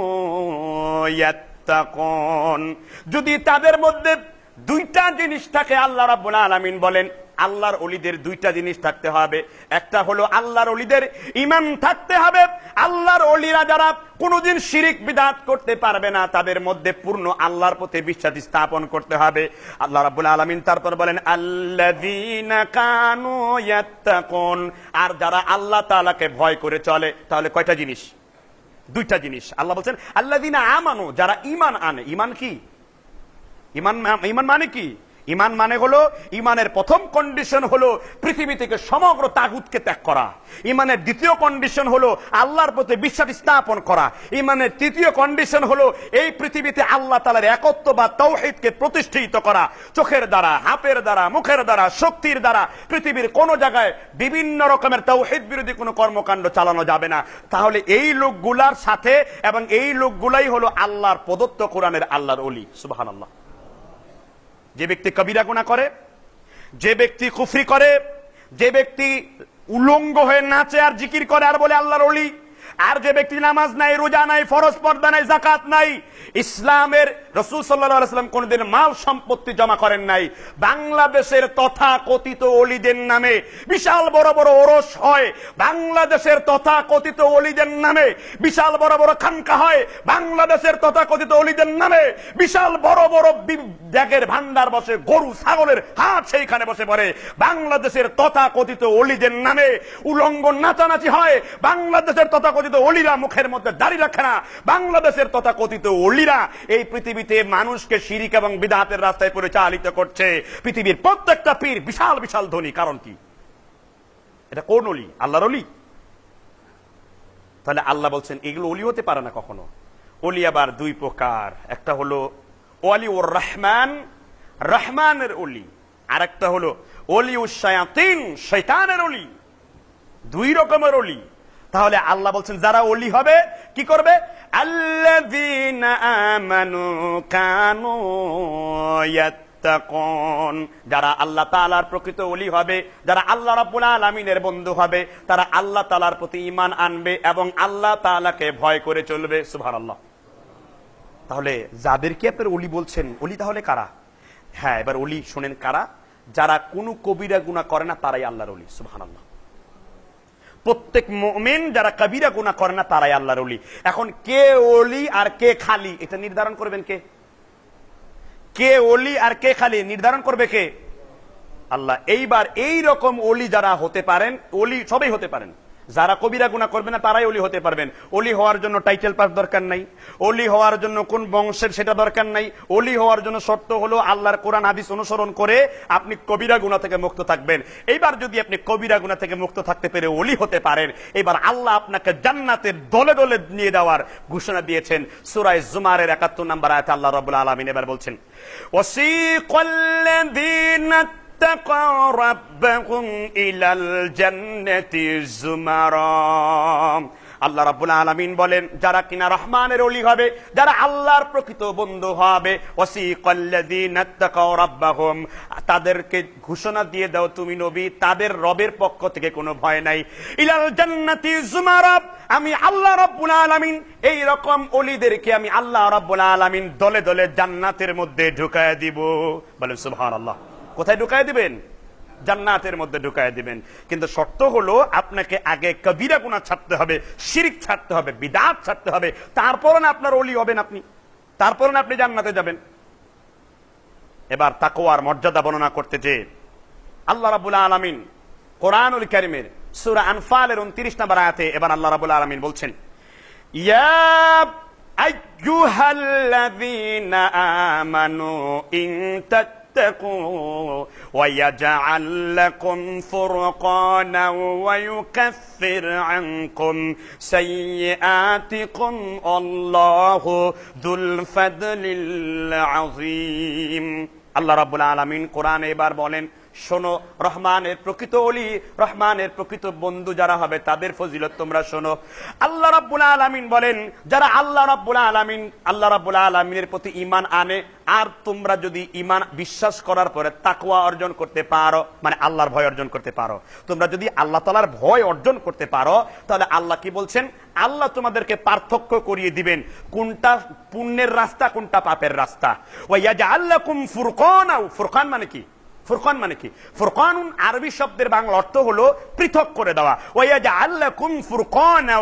ইয়াত্তাকুন। যদি তাদের মধ্যে দুইটা জিনিস থাকে, আল্লাহ রাব্বুল আলামিন বলেন আল্লাহর ওলিদের দুইটা জিনিস থাকতে হবে। একটা হলো আল্লাহর ওলিদের ঈমান থাকতে হবে। আল্লাহর ওলিরা যারা কোনোদিন শিরিক বিদআত করতে পারবে না, তাদের মধ্যে পূর্ণ আল্লাহর প্রতি বিশ্বাস স্থাপন করতে হবে। আল্লাহ রাব্বুল আলামিন তারপর বলেন আল্লাযীনা কানু ইয়াত্তাকুন, আর যারা আল্লাহ তাআলাকে ভয় করে চলে। তাহলে কয়টা জিনিস? দুইটা জিনিস। আল্লাহ বলছেন আল্লাযীনা আমানু, যারা ঈমান আনে। ঈমান কি? ঈমান মানে কি? ইমান মানে হলো, ইমানের প্রথম কন্ডিশন হলো পৃথিবী থেকে সমগ্র তাগুতকে ত্যাগ করা। ইমানের দ্বিতীয় কন্ডিশন হলো আল্লাহর প্রতি বিশ্বাস স্থাপন করা। ইমানের তৃতীয় কন্ডিশন হলো এই পৃথিবীতে আল্লাহ তাআলার একত্ব বা তাওহীদকে প্রতিষ্ঠিত করা। চোখের দ্বারা, হাতের দ্বারা, মুখের দ্বারা, শক্তির দ্বারা পৃথিবীর কোন জায়গায় বিভিন্ন রকমের তাওহীদ বিরোধী কোনো কর্মকাণ্ড চালানো যাবে না। তাহলে এই লোকগুলার সাথে এবং এই লোকগুলাই হলো আল্লাহর প্রদত্ত কোরআনের আল্লাহর ওলি। সুবহানাল্লাহ। যে ব্যক্তি কবিরা গুনাহ করে, যে ব্যক্তি কুফরি করে, যে ব্যক্তি উলঙ্গ হয়ে নাচে আর জিকির করে আর বলে আল্লাহর ওলি, আর যে ব্যক্তি নামাজ নাই, রোজা নাই, ফরজ পর্দা নাই, যাকাত নাই, ইসলামের রাসূল সাল্লাল্লাহু আলাইহি ওয়াসাল্লাম কোনদিন মাল সম্পত্তি জমা করেন নাই, বাংলাদেশের তথাকথিত ওলিদের নামে বিশাল বড় বড় ওরস হয়, বাংলাদেশের তথাকথিত ওলিদের নামে বিশাল বড় বড় খানকা হয়, বাংলাদেশের তথাকথিত ওলিদের নামে বিশাল বড় বড় ব্যাগের ভান্ডার বসে, গরু ছাগলের হাট সেইখানে বসে পড়ে, বাংলাদেশের তথাকথিত ওলিদের নামে উলঙ্গ নাচানাচি হয়, বাংলাদেশের তথাকথিত ওলিরা মুখের মধ্যে দাড়ি রাখে না, বাংলাদেশের তথাকথিত ওলিরা এই পৃথিবীতে মানুষকে শিরিক এবং বিদআতের রাস্তায় পরিচালিত করছে। পৃথিবীর প্রত্যেকটা পীর বিশাল বিশাল ধনী, কারণ কি? এটা কোন ওলি? আল্লাহর ওলি। তাহলে আল্লাহ বলছেন এগুলো ওলি হতে পারে না কখনো। ওলি আবার দুই প্রকার, একটা হলো ওয়ালি উর রহমান, রহমানের ওলি, আর একটা হলো ওলি উশ শায়াতিন, শয়তানের ওলি। দুই রকমের ওলি। তাহলে আল্লাহ বলছেন যারা ওলি হবে কি করবে? আল্লাযীনা আমানু কানু ইয়াত্তাকুন, যারা আল্লাহ তাআলার প্রকৃত ওলি হবে, যারা আল্লাহ রাব্বুল আলামিনের বন্ধু হবে, তারা আল্লাহ তাআলার প্রতি ঈমান আনবে এবং আল্লাহ তাআলাকে ভয় করে চলবে। সুবহানাল্লাহ। তাহলে যাদেরকে আপনার ওলি বলছেন, ওলি তাহলে কারা? হ্যাঁ, এবার ওলি শুনেন কারা। যারা কোনো কবিরা গুনাহ করে না তারাই আল্লাহর ওলি। সুবহানাল্লাহ। প্রত্যেক মুমিন যারা কবিরা গুনাহ করে না তারাই আল্লাহর ওলি। এখন কে ওলি আর কে খালি এটা নির্ধারণ করবেন কে? কে ওলি আর কে খালি নির্ধারণ করবে কে? আল্লাহ। এইবার এই রকম ওলি যারা হতে পারেন, ওলি সবাই হতে পারেন, যারা কবিরা গুনাহ করবে না তারাই ওলি হতে পারবেন। ওলি হওয়ার জন্য টাইটেল পাস দরকার নাই, ওলি হওয়ার জন্য কোন বংশের সেটা দরকার নাই। ওলি হওয়ার জন্য শর্ত হলো আল্লাহর কোরআন হাদিস অনুসরণ করে আপনি কবিরা গুনাহ থেকে মুক্ত থাকবেন। এইবার যদি আপনি কবিরা গুনাহ থেকে মুক্ত থাকতে পেরে ওলি হতে পারেন, এবার আল্লাহ আপনাকে জান্নাতের দলে দলে নিয়ে যাওয়ার ঘোষণা দিয়েছেন। সূরা জুমারের ৭১ নম্বর আয়াতে আল্লাহ রাব্বুল আলামিন এবার বলছেন, ওয়াসিকাল্লাযীনা اتقوا ربهم إلى الجنة زمرا। আল্লাহ রাব্বুল আলামিন বলেন যারা কিনা রহমানের ওলি হবে, যারা আল্লাহর প্রকৃত বন্ধু হবে, ওয়াসিকাল্লাযীনা ইত্তাকাউ রাব্বাহুম, তাদেরকে ঘোষণা দিয়ে দাও তুমি নবী, তাদের রবের পক্ষ থেকে কোনো ভয় নাই। ইলাল জান্নাতি জুমারা, আমি আল্লাহ রাব্বুল আলামিন এই রকম ওলিদেরকে আমি আল্লাহ রাব্বুল আলামিন দলে দলে জান্নাতের মধ্যে ঢুকায় দিব। বলেন সুবহানাল্লাহ। কোথায় ঢুকায় দিবেন? জান্নাতের মধ্যে ঢুকায় দিবেন। কিন্তু শর্ত হলো আপনাকে আগে কবিরা গুনাহ ছাড়তে হবে, শিরক ছাড়তে হবে, বিদআত ছাড়তে হবে, তারপরে না আপনার ওলি হবেন আপনি, তারপরে না আপনি জান্নাতে যাবেন। এবার তাকওয়ার মর্যাদা বর্ণনা করতে যে আল্লাহ রাব্বুল আলামিন কোরআনুল কারীমের সূরা আনফালের 29 নম্বর আয়াতে এবার আল্লাহ রাব্বুল আলামিন বলছেন, ইয়া আইয়ুহাল্লাযীনা আমানু ইন اتقوا ويجعل لكم فرقانا ويكفر عنكم سيئاتكم الله ذو الفضل العظيم। আল্লাহ রাব্বুল আলামিন কোরআনে এবার বলেন, শোনো, রহমানের প্রকৃত ওলি, রহমানের প্রকৃত বন্ধু যারা হবে তাদের ফজিলত তোমরা শোনো। আল্লাহ রাব্বুল আলামিন বলেন যারা আল্লাহ রাব্বুল আলামিনের প্রতি ঈমান আনে, আর তোমরা যদি ঈমান বিশ্বাস করার পরে তাকওয়া অর্জন করতে পারো, মানে আল্লাহর ভয় অর্জন করতে পারো, তোমরা যদি আল্লাহ তাআলার ভয় অর্জন করতে পারো, তাহলে আল্লাহ কি বলছেন? আল্লাহ তোমাদেরকে পার্থক্য করিয়ে দিবেন কোনটা পুণ্যের রাস্তা, কোনটা পাপের রাস্তা। ওয়া ইয়াজআল লাকুম ফুরকানা, ফুরকান মানে কি? ফুরকান মানে কি? ফুরকানুন আরবি শব্দের বাংলা অর্থ হলো পৃথক করে দেওয়া। ওয়ায়াজআল লাকুম ফুরকানা,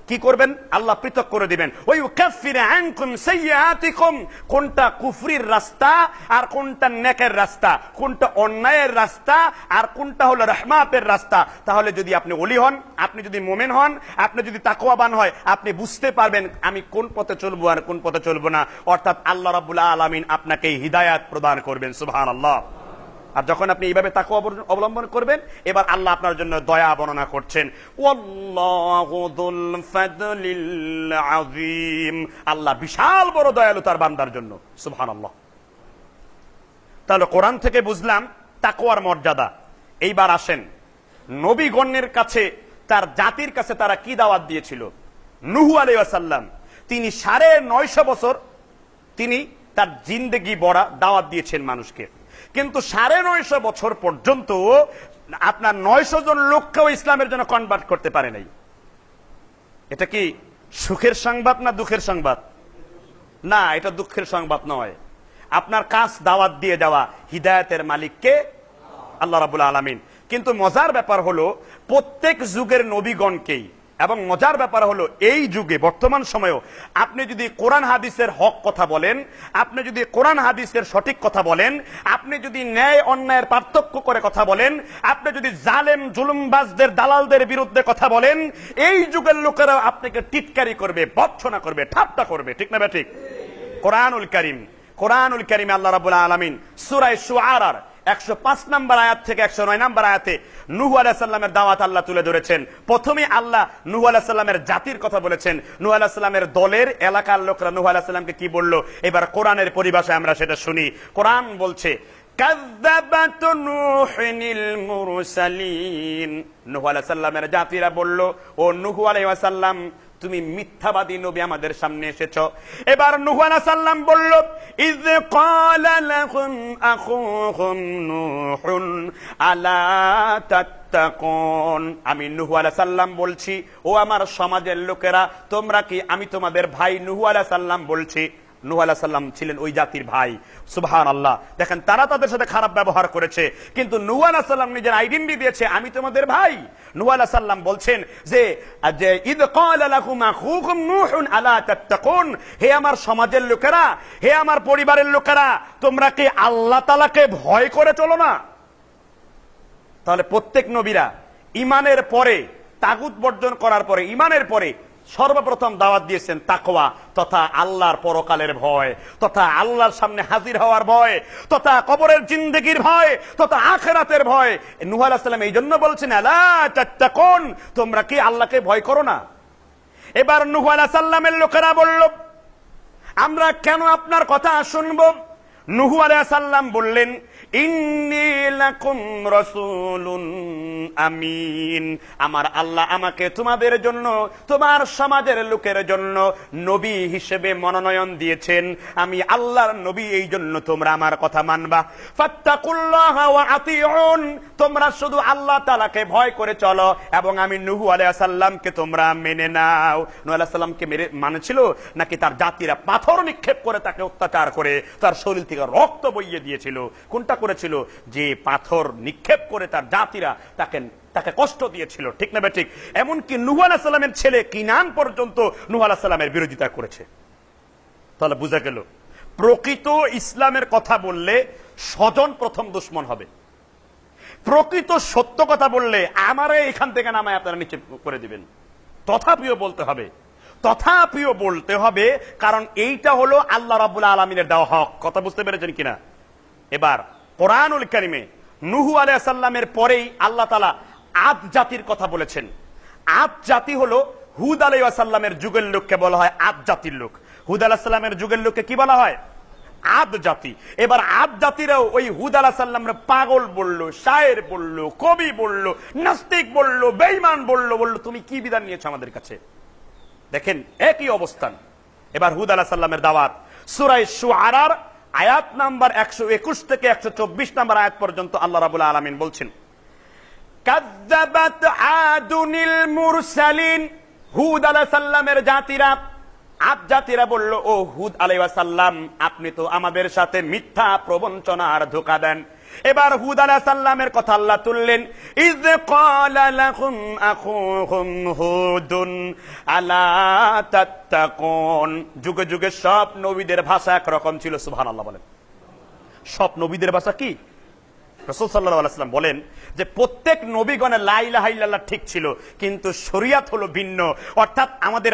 কি করবেন? আল্লাহ পৃথক করে দিবেন। ওয়ায়ুকাফিরু আনকুম সাইয়্যাতিকুম, কোনটা কুফরির রাস্তা আর কোনটা নেকের রাস্তা, কোনটা অন্যায়ের রাস্তা আর কোনটা হলো রহমতের রাস্তা। তাহলে যদি আপনি ওলি হন, আপনি যদি মুমিন হন, আপনি যদি তাকওয়াবান হয়, আপনি বুঝতে পারবেন আমি কোন পথে চলবো আর কোন পথে চলবো না। অর্থাৎ আল্লাহ রাব্বুল আলামিন আপনাকে হিদায়াত প্রদান করবেন। সুবহানাল্লাহ। আর যখন আপনি এইভাবে তাকওয়া অবলম্বন করবেন, এবার আল্লাহ আপনার জন্য দয়া বর্ণনা করছেন, ওয়াল্লাহু যুল ফাদলিল আযীম, আল্লাহ বিশাল বড় দয়ালু তার বান্দার জন্য। সুবহানাল্লাহ। তাহলে কোরআন থেকে বুঝলাম তাকওয়ার মর্যাদা। এইবার আসেন নবীগণের কাছে, তার জাতির কাছে তারা কি দাওয়াত দিয়েছিল। নূহ আলাইহিস সালাম তিনি 950 বছর তিনি তার জিন্দেগি বড়া দাওয়াত দিয়েছেন মানুষকে, কিন্তু 950 বছর পর্যন্ত আপনার 900 জন লোককেও ইসলামের জন্য কনভার্ট করতে পারে নাই। এটা কি সুখের সংবাদ না দুঃখের সংবাদ? না, এটা দুঃখের সংবাদ নয়। আপনার কাজ দাওয়াত দিয়ে যাওয়া, হিদায়াতের মালিককে আল্লাহ রাব্বুল আলামিন। কিন্তু মজার ব্যাপার হলো প্রত্যেক যুগের নবীগণকেই, এবং মজার ব্যাপার হলো এই যুগে বর্তমান সময়েও আপনি যদি কোরআন হাদিসের হক কথা বলেন, আপনি যদি কোরআন হাদিসের সঠিক কথা বলেন, আপনি যদি ন্যায় অন্যায়ের পার্থক্য করে কথা বলেন, আপনি যদি জালেম জুলুমবাজদের দালালদের বিরুদ্ধে কথা বলেন, এই যুগের লোকেরা আপনাকে টিটকারি করবে, ভর্ৎসনা করবে, ঠাট্টা করবে। ঠিক না ঠিক? কোরআনুল কারীমে আল্লাহ রাব্বুল আলামিন সূরা শুআরার 105 নম্বর আয়াত থেকে 109 নম্বর আয়াতে নূহ আলাইহিস সালামের দাওয়াত আল্লাহ তুলে ধরেছেন। প্রথমে আল্লাহ নূহ আলাইহিস সালামের জাতির কথা বলেছেন, নূহ আলাইহিস সালামের দলের এলাকার লোকরা নূহ আলাইহিস সালামকে কি বলল, এবার কোরআনের পরিভাষায় আমরা সেটা শুনি। কোরআন বলছে, কাযযাবাত নূহুনিল মুরসালিন, নূহ আলাইহিস সালামের জাতিরা বলল, ও নূহ আলাইহিস সালাম তুমি মিথ্যাবাদী নবী আমাদের সামনে এসেছো। এবার নূহ আলাইহিস সালাম বলল, ইয ক্বালা লাহুম আখুহুম নূহুন আলা তাত্তাকুন, আমি নূহ আলাইহিস সালাম বলছি, ও আমার সমাজের লোকেরা, তোমরা কি, আমি তোমাদের ভাই নূহ আলাইহিস সালাম বলছি। নূহ আলাইহিস সালাম ছিলেন ওই জাতির ভাই। সুবহানাল্লাহ। দেখেন তারা তাদের সাথে খারাপ ব্যবহার করেছে, কিন্তু নূহ আলাইহিস সালাম নিজের আইডেন্টিটি দিয়েছে, আমি তোমাদের ভাই। নূহ আলাইহিস সালাম বলছেন যে ইদ ক্বালা লাকুম আখুকুম নূহুন আলা তাত্তাকুন, হে আমার সমাজের লোকেরা, হে আমার পরিবারের লোকেরা, তোমরা কি আল্লাহ তাআলাকে ভয় করে চলো না? তাহলে প্রত্যেক নবীরা ঈমানের পরে, তাগুত বর্জন করার পরে, ঈমানের পরে সর্বপ্রথম দাওয়াত দিয়েছেন তাকওয়া তথা আল্লাহর পরকালের ভয়, তথা আল্লাহর সামনে হাজির হওয়ার ভয়, তথা কবরের জিন্দেগির ভয়, তথা আখিরাতের ভয়। নূহ আলাইহিস সালাম এই জন্য বলছেন, আলা তাত্তাকুন, তোমরা কি আল্লাহকে ভয় করো না? এবার নূহ আলাইহিস সালামের লোকেরা বলল, আমরা কেন আপনার কথা শুনবো? নূহ আলাইহিস সালাম বললেন, ইন্নী লাকুম রাসূলুন আমিন, আমার আল্লাহ আমাকে তোমাদের জন্য, তোমার সমাজের লোকের জন্য নবী হিসেবে মনোনয়ন দিয়েছেন। আমি আল্লাহর নবী, এই জন্য তোমরা আমার কথা মানবা। ফাত্তাকুল্লাহ ওয়া আতিউন, তোমরা শুধু আল্লাহ তাআলাকে ভয় করে চলো, এবং আমি নূহ আলাইহিস সালামকে তোমরা মেনে নাও। নূহ আলাইহিস সালামকে মানেছিল নাকি তার জাতিরা পাথর নিক্ষেপ করে তাকে অত্যাচার করে তার শরীর থেকে রক্ত বইয়ে দিয়েছিল? কোনটা করেছিল? যে পাথর নিক্ষেপ করে তার জাতিরা তাকে কষ্ট দিয়েছিল। ঠিক না ঠিক? এমনকি নূহ আলাইহিস সালামের ছেলে কিনান পর্যন্ত নূহ আলাইহিস সালামের বিরোধিতা করেছে। তাহলে বুঝা গেল, প্রকৃত ইসলামের কথা বললে স্বজন প্রথম দুশ্মন হবে। প্রকৃত সত্য কথা বললে আমারে এখান থেকে নামায় আপনারা নিচে করে দিবেন। তথাপিও বলতে হবে, তথাপিও বলতে হবে, কারণ এইটা হলো আল্লাহ রাব্বুল আলামিনের দেওয়া হক। কথা বুঝতে পেরেছেন কিনা? এবার কোরআনুল কারীমে নূহ আলাইহিস সালামের পরেই আল্লাহ তাআলা আদ জাতির কথা বলেছেন। আদ জাতি হলো হুদ আলাইহিস সালামের যুগের লোককে বলা হয় আদ জাতির লোক। হুদ আলাইহিস সালামের যুগের লোককে কি বলা হয়? আদ জাতি। এবার আদ জাতিরাও ওই হুদ আলাইহিস সালামকে পাগল বলল, শায়ের বলল, কবি বলল, নাস্তিক বলল, বেঈমান বলল। তুমি কি বিধান নিয়েছো আমাদের কাছে? দেখেন একই অবস্থান। এবার হুদ আলাইহিস সালামের দাওয়াত সূরা শুআরার আয়াত নাম্বার 121 থেকে 124 নম্বর আয়াত পর্যন্ত আল্লাহ রাব্বুল আলামিন বলছেন, কাযযাবাত আদুনিল মুরসালিন, হুদ আলাইহিস সালামের জাতিরা, আদ জাতিরা বলল, ও হুদ আলাইহিস সালাম, আপনি তো আমাদের সাথে মিথ্যা প্রবঞ্চনা আর ধোঁকা দেন। এবার হুদ আলাইহিস সালামের কথা আল্লাহ তুললেন, ইয ক্বালা লাকুম আখুহুম হুদুন আলা তাত্তাকুন। যুগে যুগে সব নবীদের ভাষা একরকম ছিল। সুবহানাল্লাহ বলেন। সব নবীদের ভাষা কি? রাসূল সাল্লাল্লাহু আলাইহি ওয়াসাল্লাম বলেন যে প্রত্যেক নবীগণের লা ইলাহা ইল্লাল্লাহ ঠিক ছিল, কিন্তু শরীয়ত হলো ভিন্ন। অর্থাৎ আমাদের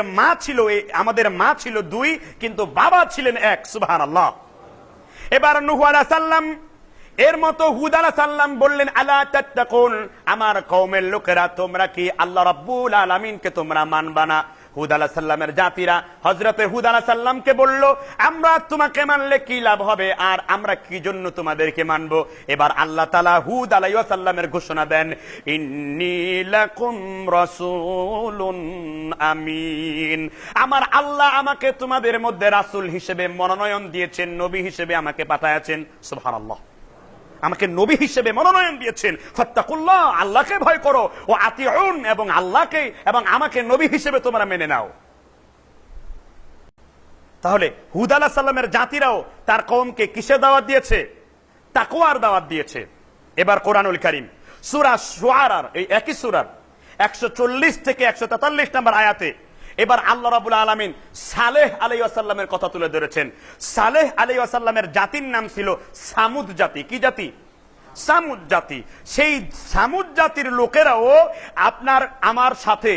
মা ছিল দুই, কিন্তু বাবা ছিলেন এক। সুবহানাল্লাহ। এবার নূহ আলাইহিস সালাম এর মতো হুদ আলাইহিস সালাম বললেন আলা তাত্তাকুন, আমার কওমের লোকেরা তোমরা কি আল্লাহ রাব্বুল আলামিনকে তোমরা মানবা না? হুদ আলাইহিস সালামের জাতিরা হযরতে হুদ আলাইহিস সালামকে বলল, আমরা তোমাকে মানলে কি লাভ হবে, আর আমরা কি জন্য তোমাদেরকে মানবো? এবার আল্লাহ তাআলা হুদ আলাইহিস সালামের ঘোষণা দেন, ইন্নী লাকুম রাসূলুন আমিন, আমার আল্লাহ আমাকে তোমাদের মধ্যে রাসূল হিসেবে মনোনয়ন দিয়েছেন, নবী হিসেবে আমাকে পাঠায়াছেন। সুবহানাল্লাহ, আমাকে নবী হিসেবে মনোনয়ন দিয়েছেন। ফাত্তাকুল্লাহ, আল্লাহকে ভয় করো, ও আতিউন, এবং আল্লাহকে এবং আমাকে নবী হিসেবে তোমরা মেনে নাও। তাহলে হুদ আলাইহিস সালামের জাতিরাও তার কওমকে কিসের দাওয়াত দিয়েছে? তাকওয়ার দাওয়াত দিয়েছে। এবার কোরআনুল কারীম সূরা শুআরার এই একই সূরার 140 থেকে 143 নম্বর আয়াতে এবার আল্লাহ রাব্বুল আলামিন সালেহ আলাইহিস সালামের কথা তুলে ধরেছেন। সালেহ আলাইহিস সালামের জাতির নাম ছিল সামুদ জাতি। কি জাতি? সামুদ জাতি। সেই সামুদ জাতির লোকেরাও আপনার আমার সাথে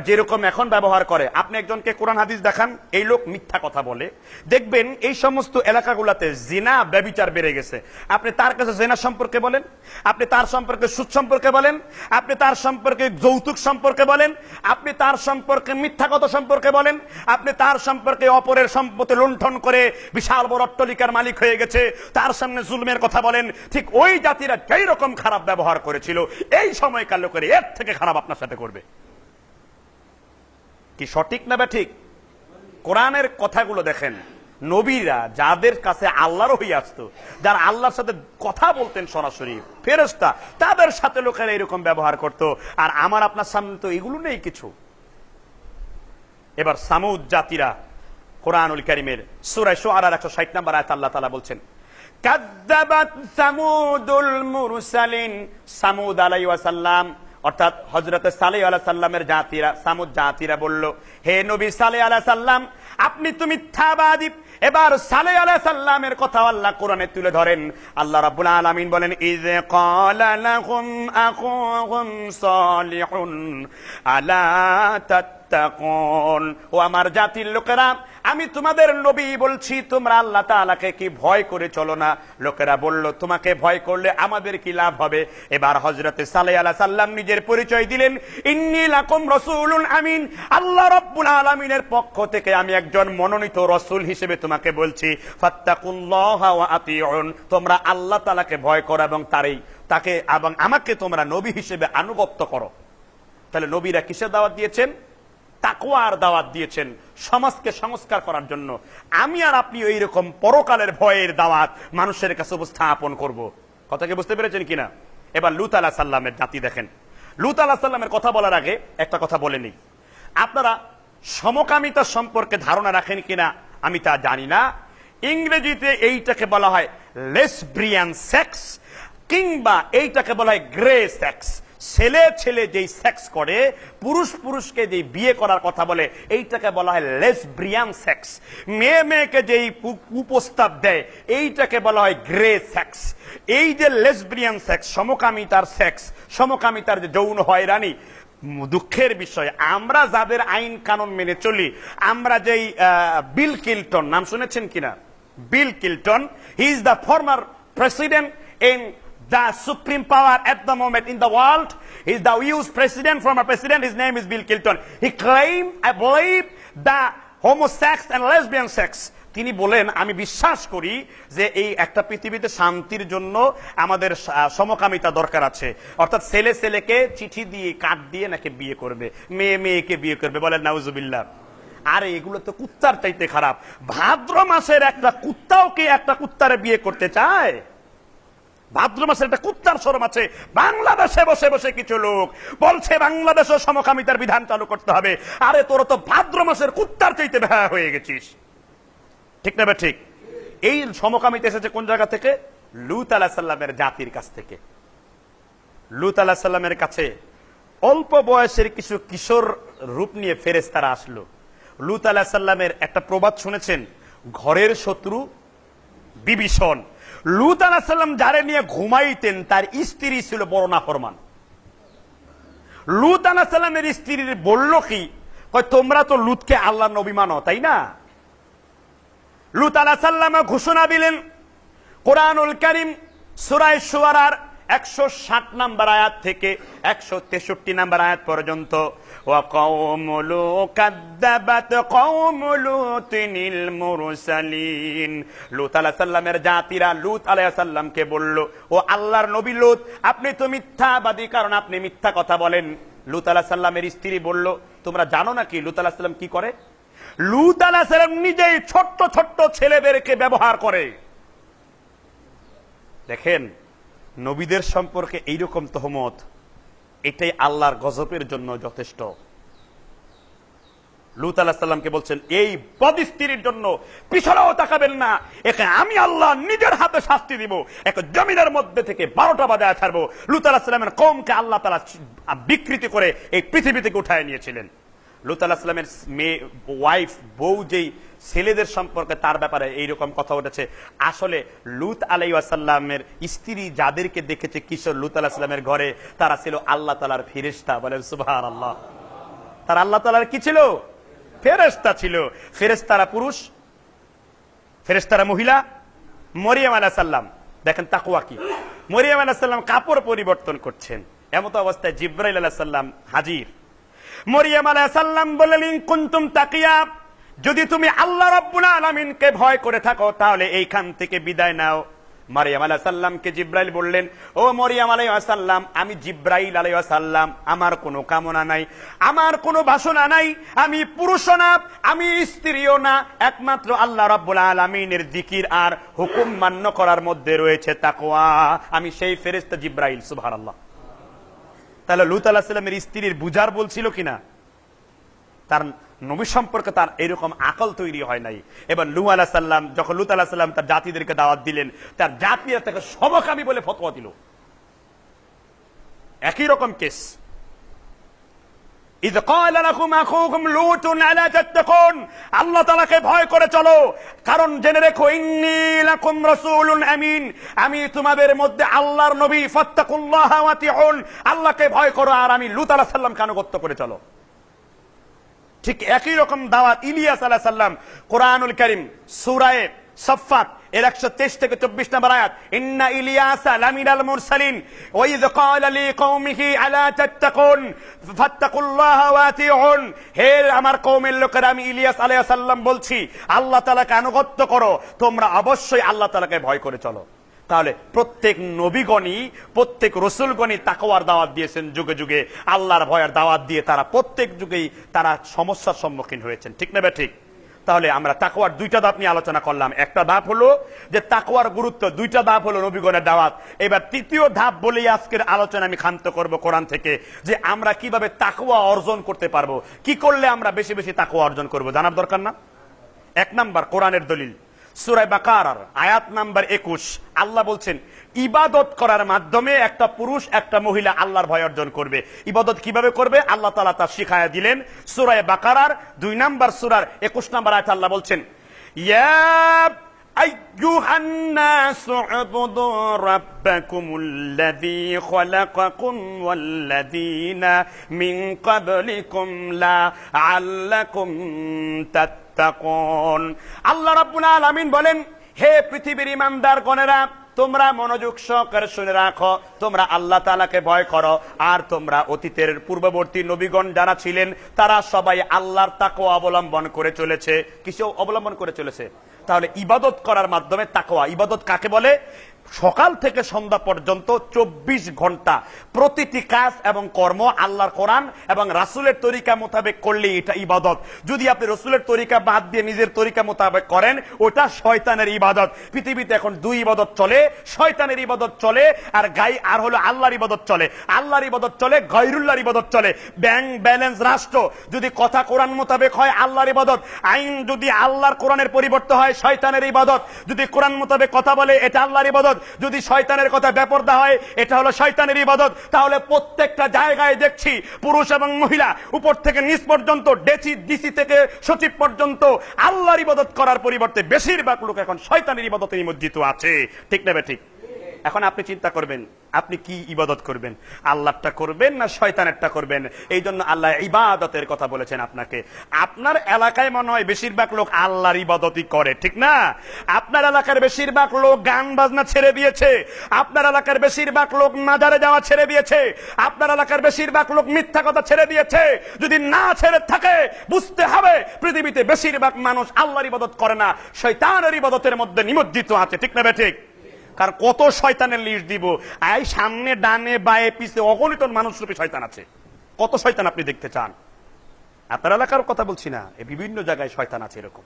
যেরকম এখন ব্যবহার করে, আপনি একজনকে কোরআন হাদিস দেখান, এই লোক মিথ্যা কথা বলে, দেখবেন এই সমস্ত এলাকাগুলোতে জিনা ব্যভিচার বেড়ে গেছে। আপনি তার কাছে জিনা সম্পর্কে বলেন, আপনি তার সম্পর্কে সুদ সম্পর্কে বলেন, আপনি তার সম্পর্কে যৌতুক সম্পর্কে বলেন, আপনি তার সম্পর্কে মিথ্যা কথা সম্পর্কে বলেন, আপনি তার সম্পর্কে অপরের সম্পত্তি লুণ্ঠন করে বিশাল বড় অট্টালিকার মালিক হয়ে গেছে, তার সামনে জুলমের কথা বলেন। ঠিক ওই জাতিরা যেই রকম খারাপ ব্যবহার করেছিল, এই সময়কার লোকের এর থেকে খারাপ আপনার সাথে করবে। কি সঠিক না ব্যাঠিক? কোরআনের কথাগুলো দেখেন, নবীরা যাদের কাছে আল্লাহর হয়ে আসতো, যারা আল্লাহর সাথে কথা বলতেন সরাসরি, ফেরেশতা, তাদের সাথে লোকেরা এরকম ব্যবহার করত। আর আমার আপনার সামনে তো এগুলো নেই কিছু। এবার সামুদ জাতিরা কোরআনুল কারীমের সূরা শুআরার 160 নম্বর আয়াতে আল্লাহ তাআলা বলছেন, কাযযাবাত সামুদুল মুরসালিন, সামুদ আলাইহিস সালাম অর্থাৎ হযরত সালেহ আলাইহিস সালামের জাতিরা, সামুদ জাতিরা বলল, হে নবী সালেহ আলাইহিস সালাম, আপনি তো মিথ্যাবাদী। এবার সালেহ আলাইহিস সালামের কথা আল্লাহ কোরআনে তুলে ধরেন। আল্লাহ রাব্বুল আলামিন বলেন, ইয ক্বালা লাহুম আখুহুম সালিহুন আলা তাত্তাকুন, ও আমার জাতির লোকেরা, আমি তোমাদের নবী বলছি, তোমরা আল্লাহ তাআলাকে কি ভয় করে চলো না? লোকেরা বলল, তোমাকে ভয় করলে আমাদের কি লাভ হবে? এবার হযরত সালেহ আলাইহিস সালাম নিজের পরিচয় দিলেন, ইন্নী লাকুম রাসূলুন আমিন, আল্লাহ রাব্বুল আলামিনের পক্ষ থেকে আমি একজন মনোনীত রাসূল হিসেবে তোমাকে বলছি, ফাত্তাকুল্লাহা ওয়া আতিউন, তোমরা আল্লাহ তাআলাকে ভয় করো এবং তাকে এবং আমাকে তোমরা নবী হিসেবে আনুগত্য করো। তাহলে নবীরা কিসের দাওয়াত দিয়েছেন? তাকওয়ার দাওয়াত দিয়েছেন, সমাজকে সংস্কার করার জন্য। আমি আর আপনি ওই রকম পরকালের ভয়ের দাওয়াত মানুষের কাছে উপস্থাপন করব। কথা কি বুঝতে পেরেছেন কিনা? এবার লূত আলাইহিস সালামের জাতি দেখেন। লূত আলাইহিস সালামের কথা বলার আগে একটা কথা বলে নিই। আপনারা সমকামিতা সম্পর্কে ধারণা রাখেন কিনা আমি তা জানি না। ইংরেজিতে এইটাকে বলা হয় লেসবিয়ান সেক্স, কিংবা এইটাকে বলা হয় গ্রে সেক্স। ছেলে ছেলে যেই সেক্স করে, পুরুষ পুরুষকে যেই বিয়ে করার কথা বলে, এইটাকে বলা হয় লেসবিয়ান সেক্স। মেয়ে মেয়েকে যেই কুপ্রস্তাব দেয়, এইটাকে বলা হয় গ্রে সেক্স। এই যে লেসবিয়ান সেক্স, সমকামিতার সেক্স, সমকামিতার যে যৌন হয়রানি, দুঃখের বিষয় আমরা যাদের আইন কানুন মেনে চলি, আমরা যেই বিল কিল্টন, নাম শুনেছেন কিনা? Bill Clinton, he is the former president in the supreme power at the moment in the world. He is the US president, former president. His name is Bill Clinton. He claimed, I believe, the homosex and lesbian sex. তিনি বলেন, আমি বিশ্বাস করি যে এই একটা পৃথিবীতে শান্তির জন্য আমাদের সমকামিতা দরকার আছে। অর্থাৎ ছেলে ছেলেকে চিঠি দিয়ে, কার্ড দিয়ে নাকি বিয়ে করবে, মেয়ে মেয়েকে বিয়ে করবে। বলেন নাউজুবিল্লাহ। আরে এগুলো তো কুত্তার চাইতে খারাপ। ভাদ্র মাসের একটা কুত্তাও কি একটা কুত্তারে বিয়ে করতে চায়? ভাদ্র মাসের একটা কুত্তার শরম আছে। বাংলাদেশে বসে বসে কিছু লোক বলছে বাংলাদেশও সমকামিতার বিধান চালু করতে হবে। আরে তোরা তো ভাদ্র মাসের কুত্তার চাইতে বেহায়া হয়ে গেছিস। ঠিক না? ঠিক। এই সমকামিতা এসেছে কোন জায়গা থেকে? লূত আলাইহিস সালামের জাতির কাছ থেকে। লূত আলাইহিস সালামের কাছে অল্প বয়সের কিছু কিশোর রূপ নিয়ে ফেরেশতারা আসলো। লূত আলাইহিস সালামের একটা প্রবাদ শুনেছেন, ঘরের শত্রু বিভীষণ। লূত আলাইহিস সালাম যারে নিয়ে ঘুমাইতেন তার স্ত্রী ছিল বড় নাফরমান। লূত আলাইহিস সালামের স্ত্রী বলল কি, কয় তোমরা তো লূতকে আল্লাহর নবী মানো, তাই না? লূত আলাইহিস সালাম ঘোষণা দিলেন, কোরআনুল কারীম সূরা শুআরার 160 নম্বর আয়াত থেকে 163 নম্বর আয়াত পর্যন্ত, ওয়া কওমু লূত কাযযাবাত কওমু লূতিনিল মুরসালিন, লূত আলাইহিস সালামের জাতিরা লূত আলাইহিস সালামকে বলল, ও আল্লাহর নবী লূত, আপনি তো মিথ্যাবাদী, কারণ আপনি মিথ্যা কথা বলেন। লূত আলাইহিস সালামের স্ত্রী বলল, তোমরা জানো নাকি লূত আলাইহিস সালাম কি করে? লূত আলাইহিস সালাম নিজেই ছোট্ট ছোট্ট ছেলেদেরকে ব্যবহার করে। দেখেন, নবীদের সম্পর্কে এইরকম তহমত, এটাই আল্লাহর গজবের জন্য যথেষ্ট। লূত আলাইহিস সালামকে বলছেন, এই বদ স্ত্রীর জন্য পিছনেও তাকাবেন না, একে আমি আল্লাহ নিজের হাতে শাস্তি দিব, এক জমিনের মধ্যে থেকে 12টা বাজায় ছাড়বো। লূত আলাইহিস সালামের কওমকে আল্লাহ তাআলা বিকৃতি করে এই পৃথিবী থেকে উঠায় নিয়েছিলেন। লূত আলাইহিস সালামের মেয়ে, ওয়াইফ, বউ, যেই ছেলেদের সম্পর্কে তার ব্যাপারে এইরকম কথা উঠেছে, আসলে লূত আলাইহিস সালামের স্ত্রী যাদেরকে দেখেছে কিশোর লূত আলাইহিস সালামের ঘরে, তারা ছিল আল্লাহ তাআলার ফেরেশতা। বলেন সুবহানাল্লাহ। তারা আল্লাহ তাআলার কি ছিল? ফেরেশতা ছিল। ফেরেশতারা পুরুষ, ফেরেশতারা মহিলা। মরিয়ম আলাইহিস সালাম, দেখেন তাকওয়া কি। মরিয়ম আলাইহিস সালাম কাপড় পরিবর্তন করছেন, এমত অবস্থায় জিবরাইল আলাইহিস সালাম হাজির। মরিয়ম আলাইহিস সালাম বললেন, ইন কুনতুম তাকিয়া, যদি তুমি আল্লাহ রাব্বুল আলামিনকে ভয় করে থাকো তাহলে এইখান থেকে বিদায় নাও। মারিয়াম আলাইহিস সালামকে জিবরাইল বললেন, ও মরিয়ম আলাইহিস সালাম, আমি জিবরাইল আলাইহিস সালাম, আমার কোনো কামনা নাই, আমার কোনো বাসনা নাই, আমি পুরুষও না, আমি স্ত্রীও না, একমাত্র আল্লাহ রাব্বুল আলামিনের জিকির আর হুকুম মান্য করার মধ্যে রয়েছে তাকওয়া। আমি সেই ফেরেশতা জিবরাইল। সুবহানাল্লাহ। তাহলে লূত আলাইহিস সালামের স্ত্রীর বুঝার বলছিল কিনা? তার নবী সম্পর্কে তার এরকম আকল তৈরি হয় নাই। এবার নূহ আলাইহিস সালাম, যখন লূত আলাইহিস সালাম তার জাতিদেরকে দাওয়াত দিলেন, তার জাতিরা তাকে সমকামী বলে ফতোয়া দিল। একই রকম কেস। ইয ক্বালা লাকুম আখুকুম লূতুন আলা তাত্তাকুন, আল্লাহ তাআলাকে ভয় করে চলো, কারণ জেনে রেখো, ইন্নী লাকুম রাসূলুন আমিন, আমি তোমাদের মধ্যে আল্লাহর নবী, ফাত্তাকুল্লাহ ওয়া আতিউন, আল্লাহকে ভয় করো আর আমি লূত আলাইহিস সালামকে আনুগত্য করে চলো। ঠিক একই রকম দাওয়াত ইলিয়াস আলাইহিস সালাম, কোরআনুল কারীম সূরা সাফফাত এর 123 থেকে 24 নম্বর আয়াত, ইন্না ইলিয়াসা লামিনাল মুরসালিন ওয়া ইয ক্বালা লিকওমিহি আলা তাত্তাকুন ফাত্তাকুল্লাহা ওয়া আতিউন, হে আমার কওমের লোকেরা, আমি ইলিয়াস আলাইহিস সালাম বলছি, আল্লাহ তাআলাকে আনুগত্য করো, তোমরা অবশ্যই আল্লাহ তাআলাকে ভয় করে চলো। তাহলে প্রত্যেক নবীগণই, প্রত্যেক রাসূলগণই তাকওয়ার দাওয়াত দিয়েছেন যুগে যুগে, আল্লাহর ভয়ের দাওয়াত দিয়ে তারা প্রত্যেক যুগেই তারা সমস্যার সম্মুখীন হয়েছেন। ঠিক না ঠিক? তাহলে আমরা তাকওয়ার দুইটা ধাপ নিয়ে আলোচনা করলাম। একটা ধাপ হলো যে তাকওয়ার গুরুত্ব, দুইটা ধাপ হলো নবীগণের দাওয়াত। এবার তৃতীয় ধাপ বলেই আজকের আলোচনা আমি ক্ষান্ত করব কোরআন থেকে, যে আমরা কিভাবে তাকওয়া অর্জন করতে পারবো, কি করলে আমরা বেশি বেশি তাকওয়া অর্জন করব, জানার দরকার না? 1 নাম্বার কোরআনের দলিল, সূরা বাকারার আয়াত নাম্বার 21, আল্লাহ বলছেন ইবাদত করার মাধ্যমে একটা পুরুষ একটা মহিলা আল্লাহর ভয় অর্জন করবে। ইবাদত কিভাবে করবে আল্লাহ তাআলা তা শিখায়া দিলেন। সূরা বাকারার 2 নাম্বার সূরার 21 নাম্বার আয়াতে আল্লাহ বলছেন, ইয়া আইয়ুহান নাসু উবুদু রাব্বাকুমুল্লাযী খালাকাকুম ওয়াল্লাযীনা মিন ক্বাবলিকুম লাআল্লাকুম তাত্তাকুন। আল্লাহ রাব্বুল আলামিন বলেন, হে পৃথিবীর ঈমানদারগণেরা, তোমরা মনোযোগ সহকারে শুনে রাখো, তোমরা আল্লাহ তাআলাকে ভয় করো, আর তোমরা অতীতের পূর্ববর্তী নবীগণ যারা ছিলেন তারা সবাই আল্লাহর তাকওয়া অবলম্বন করে চলেছে। কিছু অবলম্বন করে চলেছে। তাহলে ইবাদত করার মাধ্যমে তাকওয়া, ইবাদত কাকে বলে? সকাল থেকে সন্ধ্যা পর্যন্ত 24 ঘন্টা প্রতিটি কাজ এবং কর্ম আল্লাহর কোরআন এবং রাসূলের তরিকা মোতাবেক করলে এটা ইবাদত। যদি আপনি রাসূলের তরিকা বাদ দিয়ে নিজের তরিকা মোতাবেক করেন, ওটা শয়তানের ইবাদত। পৃথিবীতে এখন 2 ইবাদত চলে, শয়তানের ইবাদত চলে আর আর হলো আল্লাহর ইবাদত চলে। আল্লাহর ইবাদত চলে, গায়রুল্লাহর ইবাদত চলে। ব্যাংক ব্যালেন্স রাষ্ট্র যদি কথা কোরআন মোতাবেক হয় আল্লাহর ইবাদত, আইন যদি আল্লাহর কোরআনের পরিবর্তন হয় শয়তানের ইবাদত। যদি কোরআন মোতাবেক কথা বলে এটা আল্লাহর ইবাদত, যদি শয়তানের কথা বেপরদা হয় এটা হলো শয়তানের ইবাদত। তাহলে প্রত্যেকটা জায়গায় দেখছি পুরুষ এবং মহিলা, উপর থেকে নিচ পর্যন্ত, ডিসি থেকে সচিব পর্যন্ত আল্লাহর ইবাদত করার পরিবর্তে বেশিরভাগ লোক এখন শয়তানের ইবাদতে নিমজ্জিত আছে। ঠিক না ঠিক? এখন আপনি চিন্তা করবেন আপনি কি ইবাদত করবেন, আল্লাহটা করবেন না শয়তানেরটা করবেন। এই জন্য আল্লাহ ইবাদতের কথা বলেছেন আপনাকে। আপনার এলাকায় মনে হয় বেশিরভাগ লোক আল্লাহর ইবাদতই করে, ঠিক না? আপনার এলাকার বেশিরভাগ লোক গান বাজনা ছেড়ে দিয়েছে, আপনার এলাকার বেশিরভাগ লোক মাজারে যাওয়া ছেড়ে দিয়েছে, আপনার এলাকার বেশিরভাগ লোক মিথ্যা কথা ছেড়ে দিয়েছে। যদি না ছেড়ে থাকে বুঝতে হবে পৃথিবীতে বেশিরভাগ মানুষ আল্লাহর ইবাদত করে না, শয়তানের ইবাদতের মধ্যে নিমজ্জিত আছে, ঠিক না ঠিক? কারণ কত শয়তানের লিস্ট দিব, এই সামনে ডানে বায়ে পিছে অগণিত মানুষ রূপে শয়তান আছে। কত শয়তান আপনি দেখতে চান? আপনার এলাকার কথা বলছি না, বিভিন্ন জায়গায় শয়তান আছে এরকম।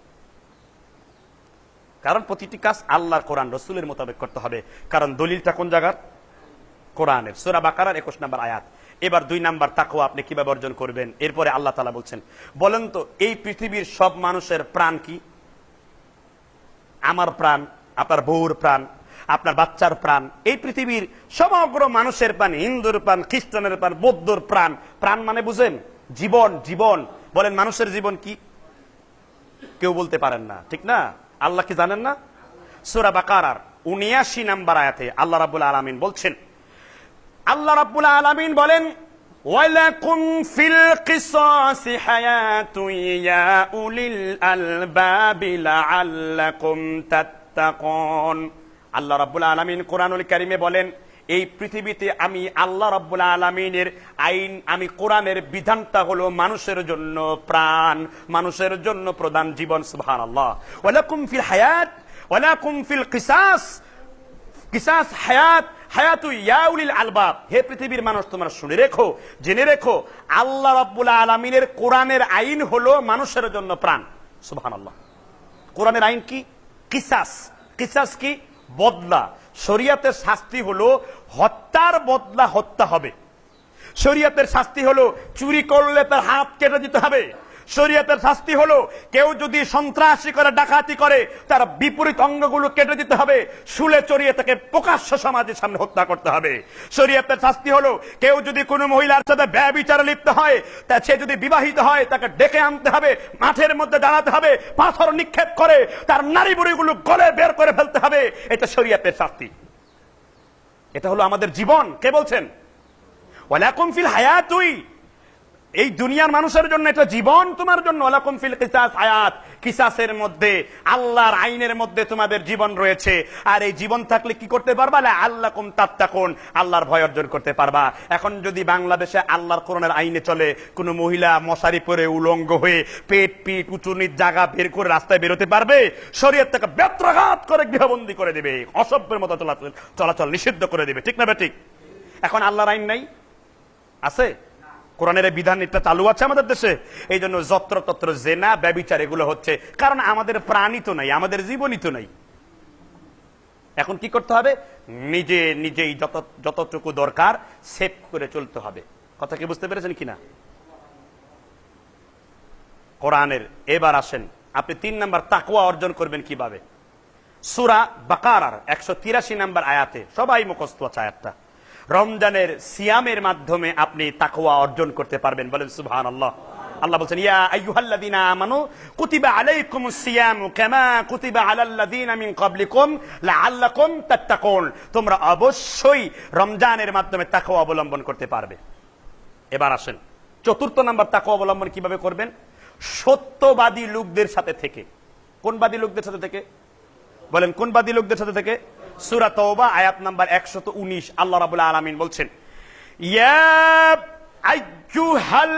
কারণ প্রতিটি কাজ আল্লাহর কোরআন রসুলের মোতাবেক করতে হবে, কারণ দলিলটা কোন জায়গার? কোরআনের। সূরা বাকারার 21 নম্বর আয়াত। এবার 2 নাম্বার তাকওয়া আপনি কিভাবে অর্জন করবেন। এরপরে আল্লাহ তাআলা বলছেন, বলেন তো এই পৃথিবীর সব মানুষের প্রাণ কি? আমার প্রাণ, আপনার বউর প্রাণ, আপনার বাচ্চার প্রাণ, এই পৃথিবীর সমগ্র মানুষের প্রাণ, হিন্দুর প্রাণ, খ্রিস্টানের প্রাণ, বৌদ্ধর প্রাণ। প্রাণ মানে বুঝেন? জীবন। জীবন বলেন মানুষের জীবন কি? কেউ বলতে পারেন না, ঠিক না? আল্লাহ কি জানেন না? সূরা বাকারার 79 নম্বর আয়াতে আল্লাহ রাব্বুল আলামিন বলছেন, আল্লাহ রাব্বুল আলামিন বলেন, ওয়ালাকুম ফিল কিসাসি হায়াতুন ইয়া উলিল আলবাবি লাআল্লাকুম তাত্তাকুন। আল্লাহ রাব্বুল আলামিন কোরআনুল কারীমে বলেন, এই পৃথিবীতে আমি আল্লাহ রাব্বুল আলামিনের আইন, আমি কোরআনের বিধানটা হলো মানুষের জন্য প্রাণ, মানুষের জন্য প্রধান জীবন। সুবহানাল্লাহ। ওয়ালাকুম ফিল হায়াত ওয়ালাকুম ফিল কিসাস, কিসাস হায়াত, হায়াতু ইয়া উলিল আলবাব। হে পৃথিবীর মানুষ, তোমরা শুনে রেখো, জেনে রেখো, আল্লাহ রাব্বুল আলামিনের কোরআনের আইন হলো মানুষের জন্য প্রাণ। সুবহানাল্লাহ। কোরআনের আইন কি? কিসাস। কিসাস কি? বদলা। শরিয়াতের শাস্তি হলো হত্যার বদলা হত্যা হবে। শরিয়াতের শাস্তি হলো চুরি করলে তার হাত কেটে দিতে হবে। শরিয়াতের শাস্তি হলো কেউ যদি সন্ত্রাসী করে, ডাকাতি করে, তার বিপরীত অঙ্গগুলো কেটে দিতে হবে। শুলে চড়িয়ে তাকে প্রকাশ্য সমাজের সামনে হত্যা করতে হবে। শরিয়াতের শাস্তি হলো কেউ যদি কোনো মহিলার সাথে ব্যভিচারে লিপ্ত হয়, তা সে যদি বিবাহিত হয় তাকে ডেকে আনতে হবে, মাঠের মধ্যে দাঁড়াতে হবে, পাথর নিক্ষেপ করে তার নারী বুড়িগুলো গলে বের করে ফেলতে হবে। এটা শরিয়াতের শাস্তি। এটা হলো আমাদের জীবন। কে বলছেন? ওয়ালাকুম ফিল হায়াতুই, এই দুনিয়ার মানুষের জন্য এটা জীবন, তোমার জন্য। ওয়ালাকুম ফিল কিসাস হায়াত, কিসাসের মধ্যে, আল্লাহর আইনের মধ্যে তোমাদের জীবন রয়েছে। আর এই জীবন থাকলে কি করতে পারবা? লাআল্লাকুম তাত্তাকুন, আল্লাহর ভয় অর্জন করতে পারবা। এখন যদি বাংলাদেশে আল্লাহর কোরআনের আইনে চলে, কোন মহিলা মশারি পরে উলঙ্গ হয়ে পেট পিট উঁচু নিচ জায়গা বের করে রাস্তায় বেরোতে পারবে? শরীয়ত তাকে বেত্রাঘাত করে গৃহবন্দী করে দেবে, অসভ্যের মতো চলাচল নিষিদ্ধ করে দেবে, ঠিক না ঠিক? এখন আল্লাহর আইন নাই, আছে? কোরআনের বিধান এটা চালু আছে আমাদের দেশে। এই জন্য যত্রতত্র জেনা, ব্যভিচার এগুলো হচ্ছে, কারণ আমাদের প্রাণই তো নাই, আমাদের জীবনই তো নাই। এখন কি করতে হবে? নিজেই যতটুকু দরকার সেভ করে চলতে হবে। কথা কি বুঝতে পেরেছেন কিনা? কোরআনের এবার আসেন, আপনি 3 নাম্বার তাকওয়া অর্জন করবেন কিভাবে। সূরা বাকারার 183 নাম্বার আয়াতে, সবাই মুখস্থ আছে আয়াতটা। রমজানের সিয়ামের মাধ্যমে আপনি তাকওয়া অর্জন করতে পারবেন। বলেন সুবহানাল্লাহ। আল্লাহ বলছেন, ইয়া আইয়ুহাল্লাযীনা আমানু কুতিবা আলাইকুমুস সিয়ামু কামা কুতিবা আলাল্লাযীনা মিন ক্বাবলিকুম লাআল্লাকুম তাত্তাকুন। তোমরা অবশ্যই রমজানের মাধ্যমে তাকওয়া অবলম্বন করতে পারবে। এবার আসেন 4th নাম্বার তাকওয়া অবলম্বন কিভাবে করবেন। সত্যবাদী লোকদের সাথে থেকে। কোন বাদী লোকদের সাথে থেকে? বলেন কোন বাদী লোকদের সাথে থেকে? সূরা তাওবা আয়াত নাম্বার 119 আল্লাহ রাব্বুল আলামিন বলছেন, ইয়া আইয়ুহাল্লাযীনা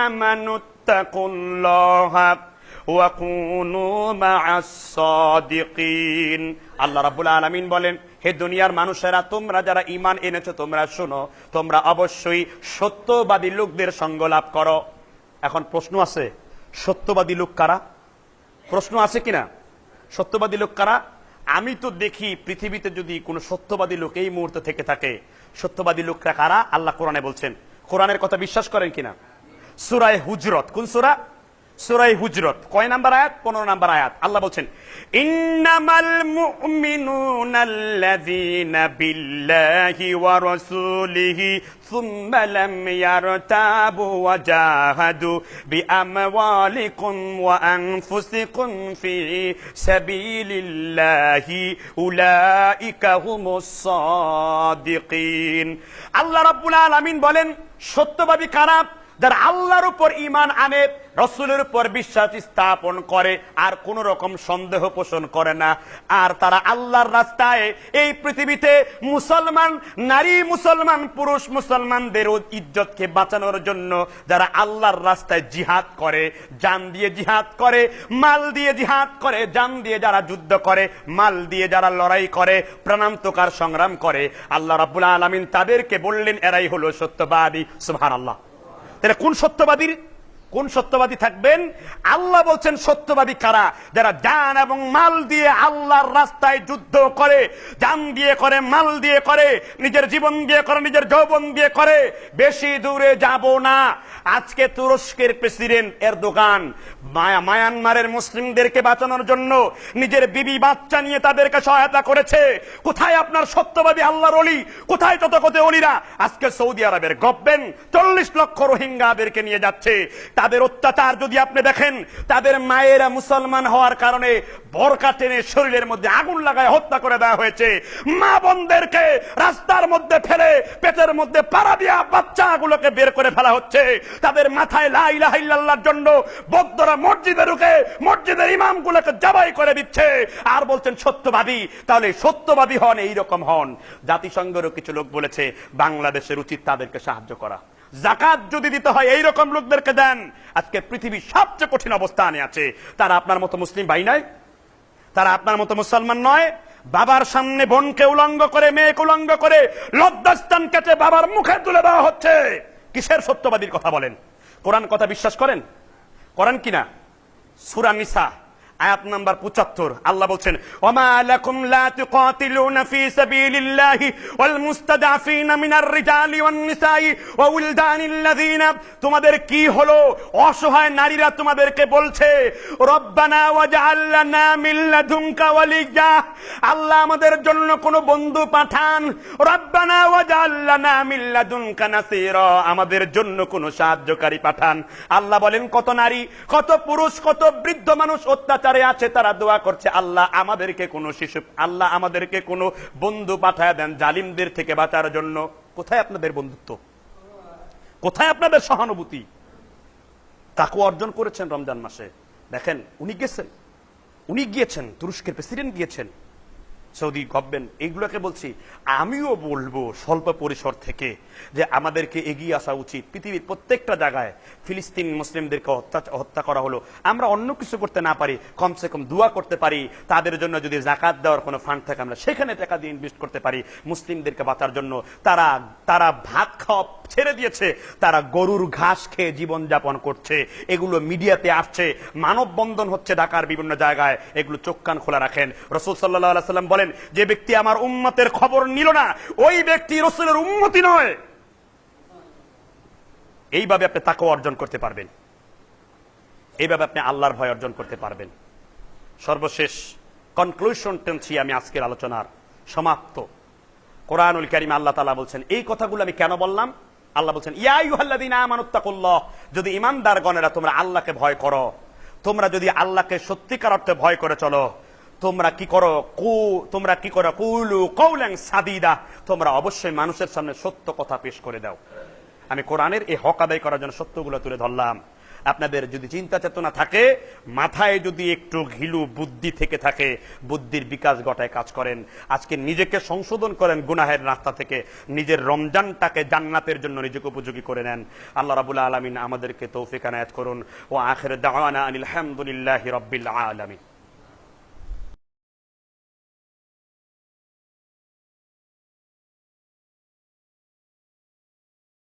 আমানুত্তাকুল্লাহা ওয়া কুনু মা'আস সাদিকিন। আল্লাহ রাব্বুল আলামিন বলেন, হে দুনিয়ার মানুষেরা, তোমরা যারা ঈমান এনেছো তোমরা শোনো, তোমরা অবশ্যই সত্যবাদী লোকদের সঙ্গ লাভ করো। এখন প্রশ্ন আছে, সত্যবাদী লোক কারা? প্রশ্ন আছে কিনা? সত্যবাদী লোক কারা? আমি তো দেখি পৃথিবীতে যদি কোন সত্যবাদী লোক এই মুহূর্তে থেকে থাকে, সত্যবাদী লোকরা কারা আল্লাহ কোরআনে বলছেন। কোরআনের কথা বিশ্বাস করেন কিনা? সূরা হুজরাত। কোন সূরা? সূরা হুজরাত কয় নাম্বার আয়াত? 15 নাম্বার আয়াত। আল্লাহ বলছেন ইন্নামাল মুমিনুনাল্লাযীনা বিল্লাহি ওয়া রাসূলিহি সুম্মা লাম ইয়ারতাবু ওয়া জাহাদু বিআমওয়ালিকুম ওয়া আনফুসিকুম ফি সাবিলিল্লাহি উলাইকা হুমুস সাদিকিন। আল্লাহ রাব্বুল আলামিন বলেন সত্যবাদী কারা? যারা আল্লাহর উপর ঈমান আনে, রাসূলের উপর বিশ্বাস স্থাপন করে, আর কোন রকম সন্দেহ পোষণ করে না, আর তারা আল্লাহর রাস্তায় এই পৃথিবীতে মুসলমান নারী, মুসলমান পুরুষ, মুসলমানদের ইজ্জতকে বাঁচানোর জন্য যারা আল্লাহর রাস্তায় জিহাদ করে, জান দিয়ে জিহাদ করে, মাল দিয়ে জিহাদ করে, জান দিয়ে যারা যুদ্ধ করে, মাল দিয়ে যারা লড়াই করে, প্রাণান্তকার সংগ্রাম করে, আল্লাহ রাব্বুল আলামিন তাদেরকে বললেন এরাই হলো সত্যবাদী। সুবহানাল্লাহ। তাহলে কোন সত্যবাদী থাকবেন? আল্লাহ বলছেন সত্যবাদী কারা? যারা জান এবং মাল দিয়ে আল্লাহর রাস্তায় যুদ্ধ করে, জান দিয়ে করে, মাল দিয়ে করে, নিজের জীবন দিয়ে করে, নিজের যৌবন দিয়ে করে। বেশি দূরে যাব না, আজকে তুরস্কের প্রেসিডেন্ট এরদোগান মায়ানমারের মুসলিমদেরকে বাঁচানোর জন্য নিজের বিবি বাচ্চা নিয়ে তাদেরকে সহায়তা করেছে। কোথায় আপনার সত্যবাদী আল্লাহর ওলি? কোথায় তথাকথিত ওলিরা? আজকে সৌদি আরবের গভর্নমেন্ট 40 লক্ষ রোহিঙ্গাদেরকে নিয়ে যাচ্ছে। তাদের অত্যাচার যদি আপনি দেখেন, তাদের মায়েরা মুসলমান হওয়ার কারণে বরকা টেনে শরীরের মধ্যে আগুন লাগায় হত্যা করে দেওয়া হয়েছে। মা বোনদেরকে রাস্তার মধ্যে ফেলে পেটের মধ্যে পাড়া দিয়া বাচ্চাগুলোকে বের করে ফেলা হচ্ছে। তাদের মাথায় লা ইলাহা ইল্লাল্লাহর জন্য বৌদ্ধরা মসজিদে ঢুকে মসজিদের ইমামগুলোকে জবাই করে দিচ্ছে, আর বলছেন সত্যবাদী। তাহলে সত্যবাদী হন, এইরকম হন। জাতিসংঘেরও কিছু লোক বলেছে বাংলাদেশের উচিত তাদেরকে সাহায্য করা। যাকাত যদি দিতে হয় এইরকম লোকদেরকে দেন। আজকে পৃথিবীর সবচেয়ে কঠিন অবস্থানে আছে। তারা আপনার মতো মুসলিম ভাই নয়, তারা আপনার মতো মুসলমান নয়। বাবার সামনে বোনকে উলঙ্গ করে, মেয়েকে উলঙ্গ করে লজ্জাস্থান কেটে বাবার মুখে তুলে দেওয়া হচ্ছে। কিসের সত্যবাদীর কথা বলেন? কোরআন কথা বিশ্বাস করেন? করেন কিনা? সূরা নিসা আয়াত নাম্বার 75 আল্লাহ বলছেন ওয়ামা লাকুম লা তুকাতিলুনা ফি সাবিলিল্লাহি ওয়াল মুস্তাদাফিনা মিনার রিজালি ওয়ান নিসাই ওয়া উলদানিল্লাযিনা, তোমাদের কি হলো? অসহায় নারীরা তোমাদেরকে বলছে রব্বানা ওয়াজআল লানা মিন লাদুনকা ওয়ালিয়্যা, আল্লাহ আমাদের জন্য কোন বন্ধু পাঠান। রব্বানা ওয়াজআল লানা মিন লাদুনকা নাসীরা, আমাদের জন্য কোন সাহায্যকারী পাঠান। আল্লাহ বলেন কত নারী, কত পুরুষ, কত বৃদ্ধ মানুষ অত্যাচার আছে, তারা দোয়া করছে আল্লাহ আমাদেরকে কোন শিশু, আল্লাহ আমাদেরকে কোন বন্ধু পাঠায় দেন জালিমদের থেকে বাঁচার জন্য। কোথায় আপনাদের বন্ধুত্ব? কোথায় আপনাদের সহানুভূতি? তাকওয়া অর্জন করেছেন রমজান মাসে। দেখেন উনি গিয়েছেন, তুরস্কের প্রেসিডেন্ট গিয়েছেন, সৌদি গভর্নমেন্ট। এইগুলোকে বলছি, আমিও বলবো স্বল্প পরিসর থেকে যে আমাদেরকে এগিয়ে আসা উচিত। পৃথিবীর প্রত্যেকটা জায়গায় ফিলিস্তিন মুসলিমদেরকে হত্যা করা হলো, আমরা অন্য কিছু করতে না পারি, কমসে কম দোয়া করতে পারি। তাদের জন্য যদি যাকাত দেওয়ার কোনো ফান্ড থাকে আমরা সেখানে টাকা দিয়ে ইনভেস্ট করতে পারি মুসলিমদেরকে বাঁচার জন্য। তারা ভাত খাওয়া ছেড়ে দিয়েছে, তারা গরুর ঘাস খেয়ে জীবন যাপন করছে। এগুলো মিডিয়াতে আসছে, মানববন্ধন হচ্ছে ঢাকার বিভিন্ন জায়গায়। এগুলো চোখ কান খোলা রাখেন। রাসূল সাল্লাল্লাহু আলাইহি ওয়াসাল্লাম বলেন যে ব্যক্তি আমার উম্মতের খবর নিল না, ওই ব্যক্তি রাসূলের উম্মতি নয়। এইভাবে আপনি তাকওয়া অর্জন করতে পারবেন, এইভাবে আপনি আল্লাহর ভয় অর্জন করতে পারবেন। সর্বশেষ কনক্লুশন টেনছি আমি আজকের আলোচনার সমাপ্ত। কোরআনুল কারীমে আল্লাহ তাআলা বলছেন, এই কথাগুলো আমি কেন বললাম? আল্লাহ বলছেন ইয়া আইয়ুহাল্লাযীনা আমানুত্তাকুল্লাহ, যদি ঈমানদারগণেরা তোমরা আল্লাহকে ভয় করো, তোমরা যদি আল্লাহকে সত্যিকার অর্থে ভয় করে চলো, তোমরা কি করো? কুলু কওলান সাদীদা, তোমরা অবশ্যই মানুষের সামনে সত্য কথা পেশ করে দাও। আমি কোরআনের এই হক আদায় করার জন্য সত্যগুলো তুলে ধরলাম। আপনাদের যদি চিন্তা চেতনা থাকে, মাথায় যদি একটু ঘিলু বুদ্ধি থেকে থাকে, বুদ্ধির বিকাশ ঘটায় কাজ করেন। আজকে নিজেকে সংশোধন করেন গুনাহের রাস্তা থেকে, নিজের রমজানটাকে জান্নাতের জন্য নিজেকে উপযোগী করে নেন। আল্লাহ রাব্বুল আলামিন আমাদেরকে তৌফিক এনায়েত করুন। ওয়া আখির দাওয়ানা আনিল হামদুলিল্লাহি রাব্বিল আলামিন।